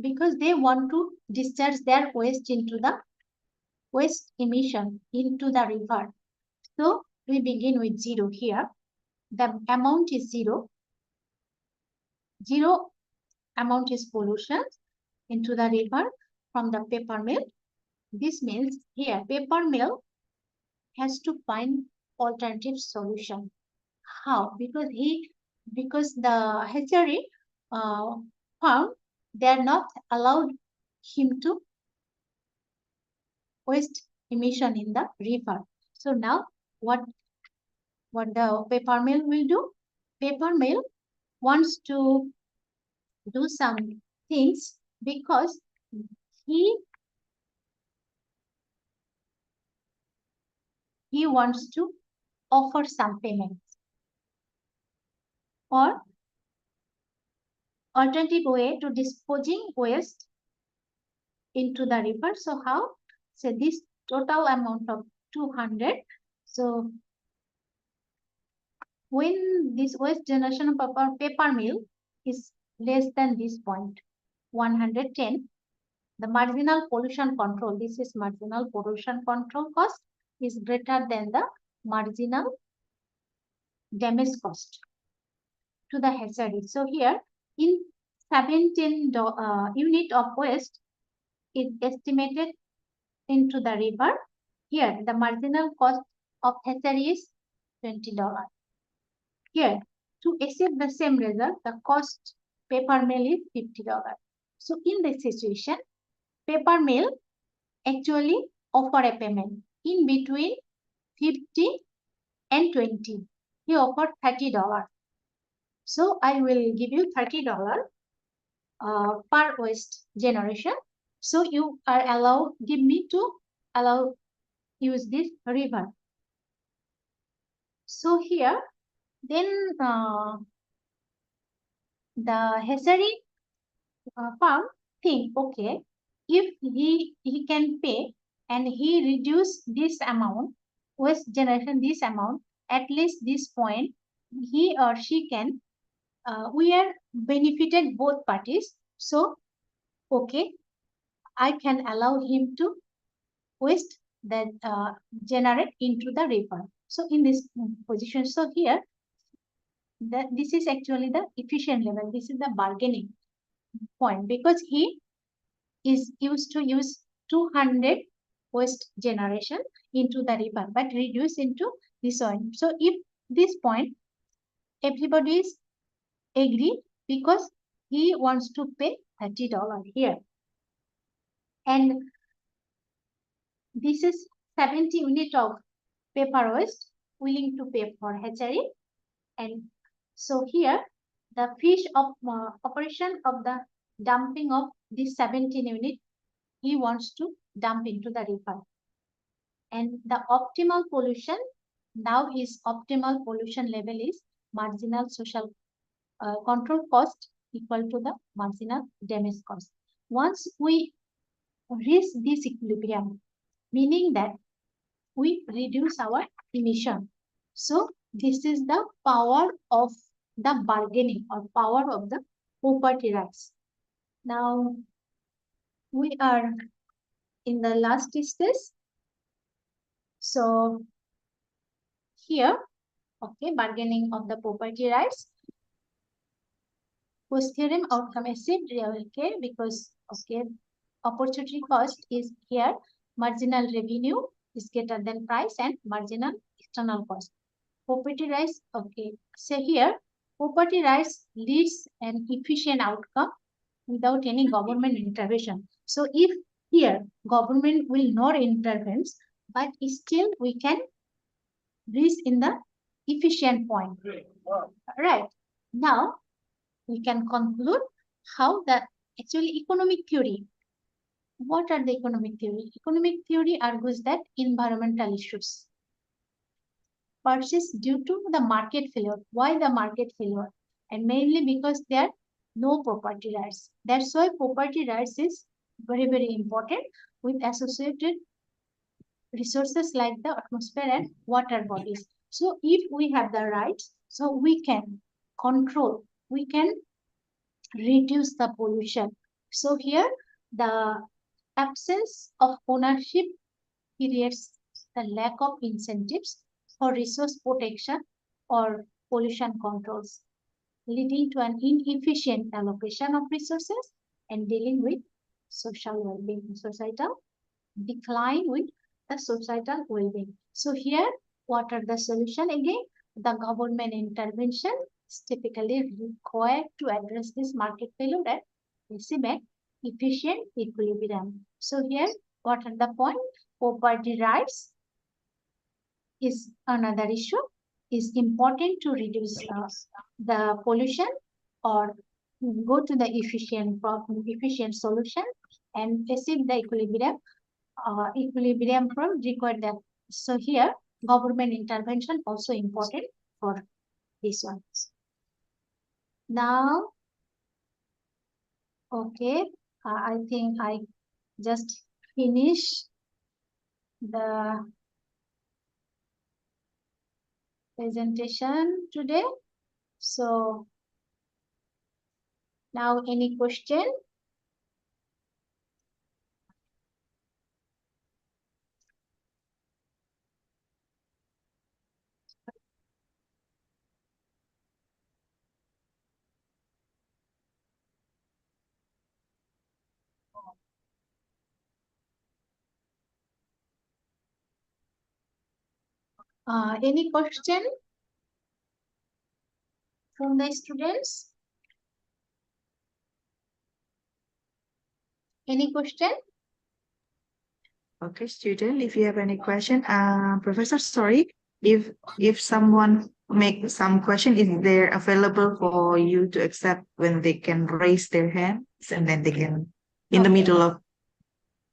because they want to discharge their waste into the waste emission into the river. So we begin with 0 here. The amount is 0. 0 amount is pollution into the river from the paper mill. This means here paper mill has to find alternative solution. How? Because the hatchery farm, they are not allowed him to waste emission in the river. So now what the paper mill will do? Paper mill wants to do some things because he wants to offer some payments or alternative way to disposing waste into the river. So how? So this total amount of 200. So when this waste generation of paper mill is less than this point, 110, the marginal pollution control, this is marginal pollution control cost, is greater than the marginal damage cost to the hatchery. So here in 17 unit of waste is estimated into the river. Here the marginal cost of hatchery is $20. Here to achieve the same result, the cost paper mill is $50. So in this situation, paper mill actually offer a payment in between 50 and 20. He offered $30. So I will give you $30 per waste generation. So you are allowed, give me to allow use this river. So here, then the hatchery farm think, okay, if he can pay and he reduce this amount, waste generation this amount, at least this point, he or she can, we are benefited both parties. So, okay, I can allow him to waste that generate into the river. So in this position, so here, this is actually the efficient level. This is the bargaining point because he is used to use 200 waste generation into the river, but reduce into this one. So if this point, everybody is agree because he wants to pay $30 here. And this is 70 unit of paper waste willing to pay for hatchery. And so here the fish of operation of the dumping of this 17 unit, he wants to dump into the river. And the optimal pollution, now his optimal pollution level is marginal social control cost equal to the marginal damage cost. Once we reach this equilibrium, meaning that we reduce our emission. So this is the power of the bargaining or power of the property rights. Now we are in the last stage. So here, okay, bargaining of the property rights. Post theorem outcome acid, okay, because okay, opportunity cost is here, marginal revenue is greater than price and marginal external cost. Property rights, okay. So here, property rights leads an efficient outcome without any government intervention. So if here government will not intervene, but still we can reach in the efficient point. Right. Now, we can conclude how the actually economic theory. What are the economic theory? Economic theory argues that environmental issues persist due to the market failure. Why the market failure? And mainly because there are no property rights. That's why property rights is very, very important with associated resources like the atmosphere and water bodies. So if we have the rights, so we can control, we can reduce the pollution. So here the absence of ownership creates the lack of incentives for resource protection or pollution controls, leading to an inefficient allocation of resources and dealing with social well-being, societal decline with the societal well-being. So here, what are the solution again? The government intervention is typically required to address this market failure and receive an efficient equilibrium. So here, what are the point? Property rights is another issue. Is important to reduce the pollution or go to the efficient solution and achieve the equilibrium from required that. So here, government intervention also important for this one. Now, okay, I think I just finished the presentation today. So now any question? Any question from the students? Any question? Okay, student, if you have any question, Professor, sorry, if someone make some question, is there available for you to accept when they can raise their hands and then they can in the Okay. middle of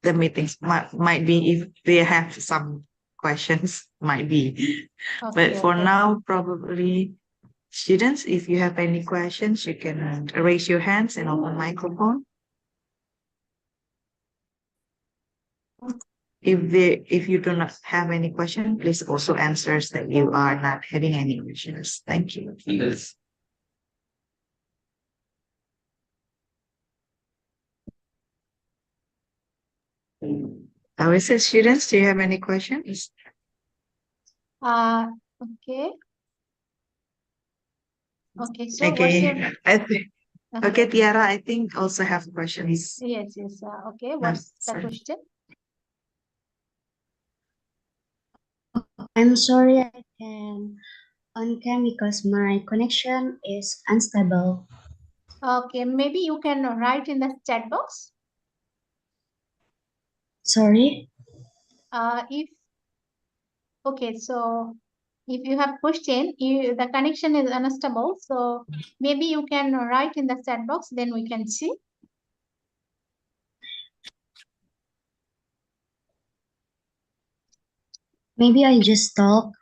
the meetings might be if they have some questions might be, but for Okay. now probably students, if you have any questions, you can raise your hands and open microphone. If you do not have any question, please also answer that you are not having any questions. Thank you. Yes. How is it, students? Do you have any questions? Okay. Okay, so what's Okay, your okay, Tiara, I think also have questions. Yes. Okay, what's the Sorry. question? I'm sorry I can on cam because my connection is unstable. Okay, maybe you can write in the chat box. Sorry. If okay, so if you have question, the connection is unstable, so maybe you can write in the chat box, then we can see. Maybe I just talk.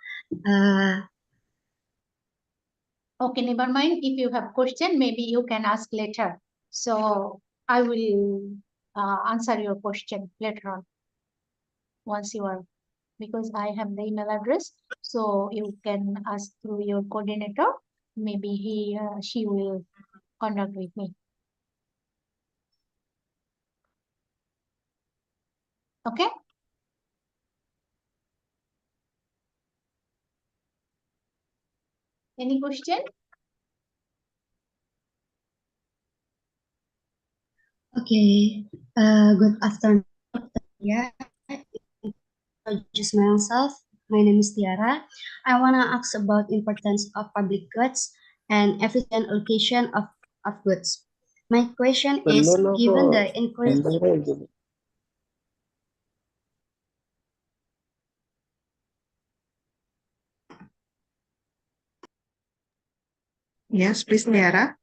Okay, never mind. If you have question, maybe you can ask later. So I will answer your question later on once you are, because I have the email address. So you can ask through your coordinator. Maybe she will contact with me. Okay. Any question? Okay. Good afternoon. Yeah. Introduce myself. My name is Tiara. I wanna ask about importance of public goods and efficient allocation of goods. My question is, given the increase Yes, please, Tiara.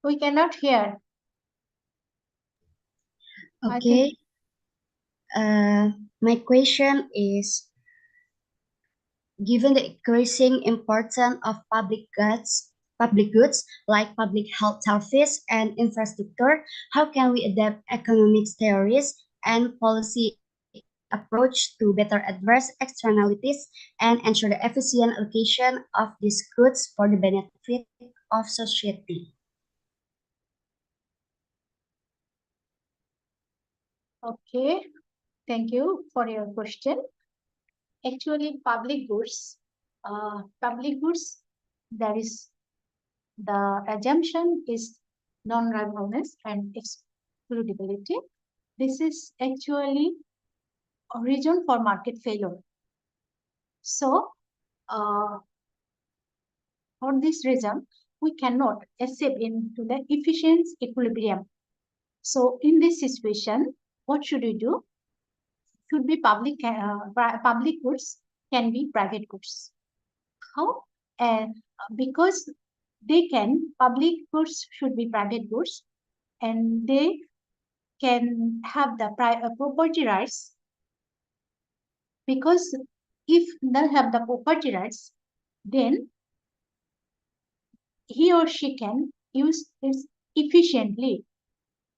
We cannot hear. I Okay. think My question is, given the increasing importance of public goods like public health service and infrastructure, how can we adapt economics theories and policy approach to better address externalities and ensure the efficient allocation of these goods for the benefit of society? okay. Thank you for your question. Actually, public goods, there is the assumption is non-rivalness and excludability. This is actually a reason for market failure. So, for this reason, we cannot accept into the efficient equilibrium. So, in this situation, what should we do? Should be public goods can be private goods. How? Because public goods should be private goods, and they can have the property rights, because if they have the property rights, then he or she can use it efficiently,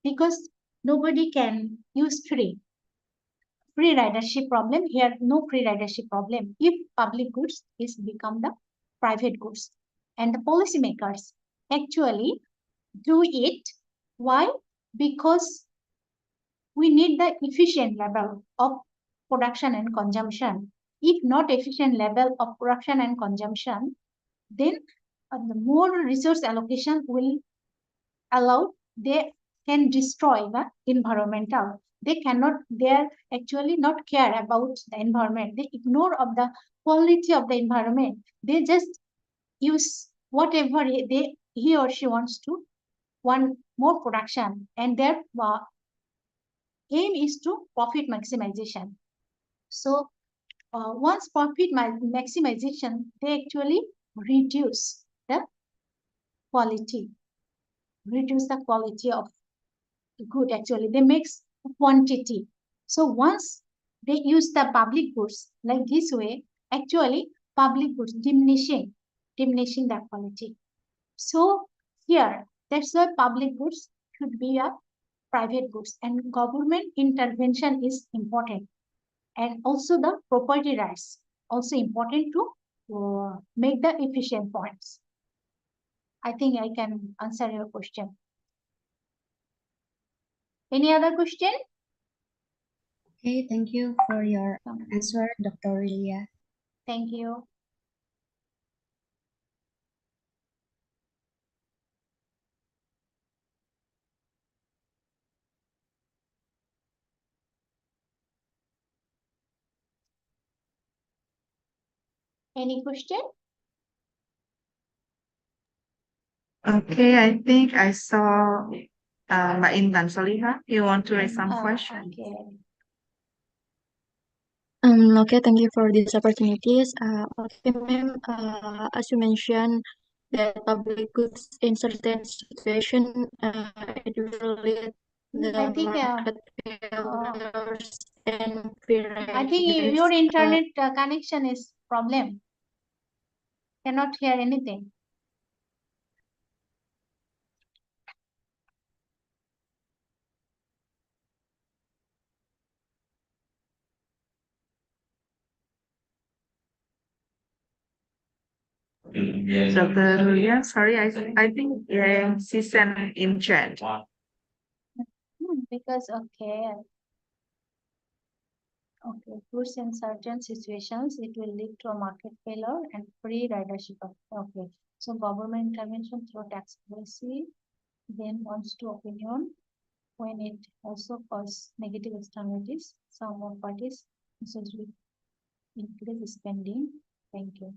because nobody can use free ridership problem here. No free ridership problem if public goods is become the private goods. And the policymakers actually do it. Why? Because we need the efficient level of production and consumption. If not efficient level of production and consumption, then the more resource allocation will allow, they can destroy the environmental. They are actually not care about the environment. They ignore of the quality of the environment. They just use whatever he or she wants to, want more production, and their aim is to profit maximization. So once profit maximization, they actually reduce the quality, reduce the quality of good. Actually, they mix quantity. So once they use the public goods like this way, actually public goods diminishing the quality. So here, that's why public goods should be a private goods, and government intervention is important, and also the property rights also important to make the efficient points. I think I can answer your question. Any other question? Okay, thank you for your answer, Dr. Kuliah. Thank you. Any question? Okay, I think I saw Mbak Intan Soliha. You want to raise some questions? Okay. Okay, thank you for these opportunities. Okay, ma'am, as you mentioned, that public goods in certain situation, it will lead I the think market failures and free I think riders. your internet connection is problem. Cannot hear anything. Dr. Julia, sorry, I think she sent in chat. Because okay, goods in certain situations, it will lead to a market failure and free ridership of, okay. So government intervention through tax policy, then wants to opinion when it also cause negative externalities. Some more parties essentially increase spending. Thank you.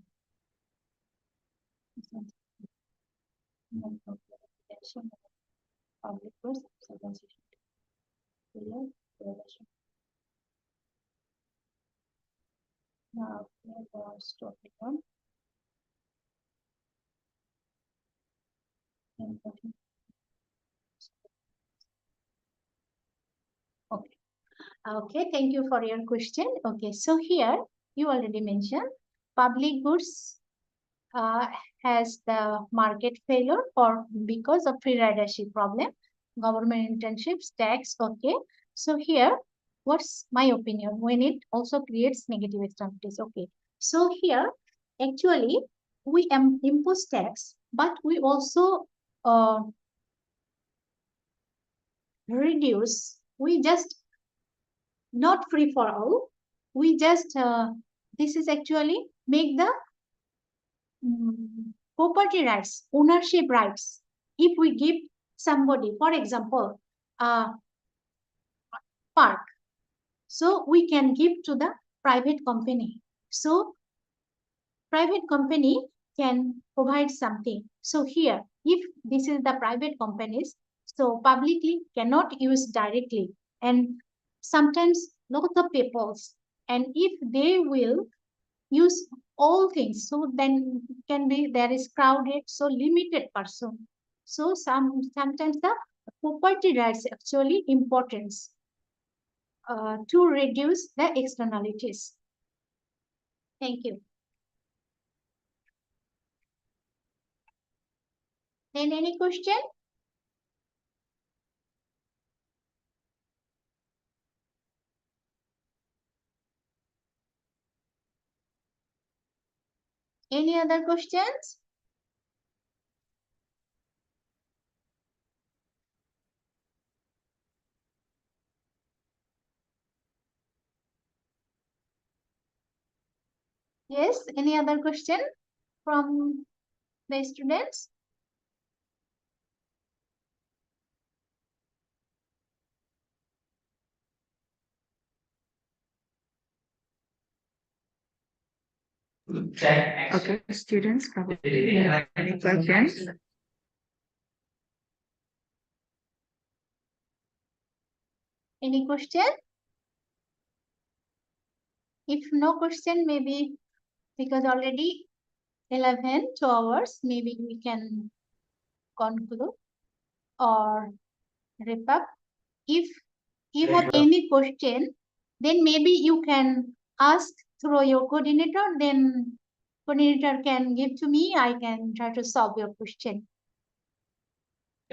Public goods, Now, was topic one. Okay. Okay, thank you for your question. Okay, so here you already mentioned public goods has the market failure for because of free ridership problem, government internships, tax. Okay, so here, what's my opinion when it also creates negative externalities? Okay, so here actually we impose tax, but we also reduce. We just not free for all. We just this is actually make the property rights, ownership rights. If we give somebody, for example, a park, so we can give to the private company. So private company can provide something. So here, if this is the private companies, so publicly cannot use directly, and sometimes lots of peoples, and if they will use all things, so then can be there is crowded, so limited person. So sometimes the property rights actually importance to reduce the externalities. Thank you. Then any question? Any other questions? Yes, any other question from the students? Okay, students, probably have any questions? Any question? If no question, maybe because already 11, 2 hours, maybe we can conclude or wrap up. If you have any question, then maybe you can ask through your coordinator, then coordinator can give to me, I can try to solve your question.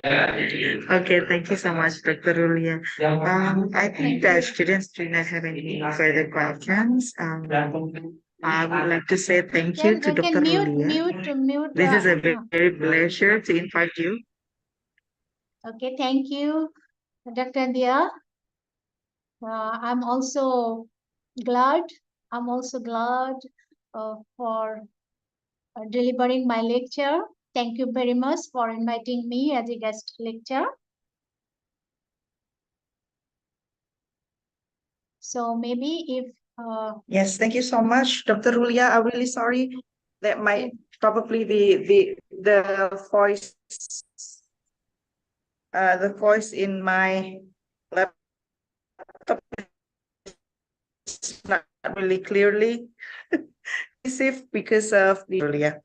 Okay, thank you so much, Dr. Rulia. I think the students do not have any further questions. I would like to say thank you Then to you Dr. can Rulia. mute. This is a very pleasure to invite you. Okay, thank you, Dr. Dia. I'm also glad. I'm also glad for delivering my lecture. Thank you very much for inviting me as a guest lecturer. So maybe if Yes, thank you so much, Dr. Rulia. I'm really sorry that my probably the voice in my laptop is not really clearly received because of the Rulia.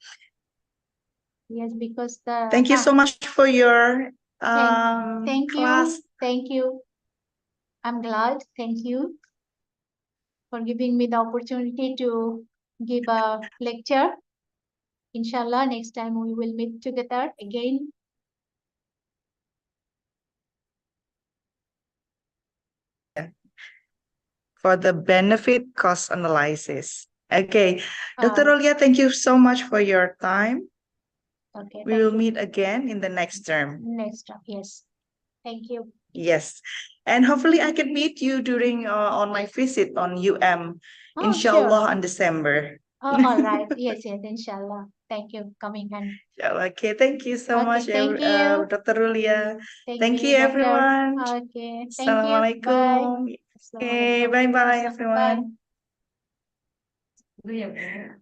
yes, because the Thank you so much for your thank class. you, thank you. I'm glad. Thank you for giving me the opportunity to give a lecture. Inshallah, next time we will meet together again. For the benefit cost analysis. Okay, Dr. Rolia, thank you so much for your time. Okay, We will meet again in the next term. next time. Yes, thank you. Yes, and hopefully I can meet you during on my visit on UM, Oh, inshallah, sure. on December. Oh, all right. Yes, yes, inshallah. Thank you. Coming and Okay, thank you so okay, much, thank you. Dr. Rulia. Thank you, Doctor. everyone. Okay, thank you. Bye. Assalamualaikum. Okay, bye-bye, everyone. Bye.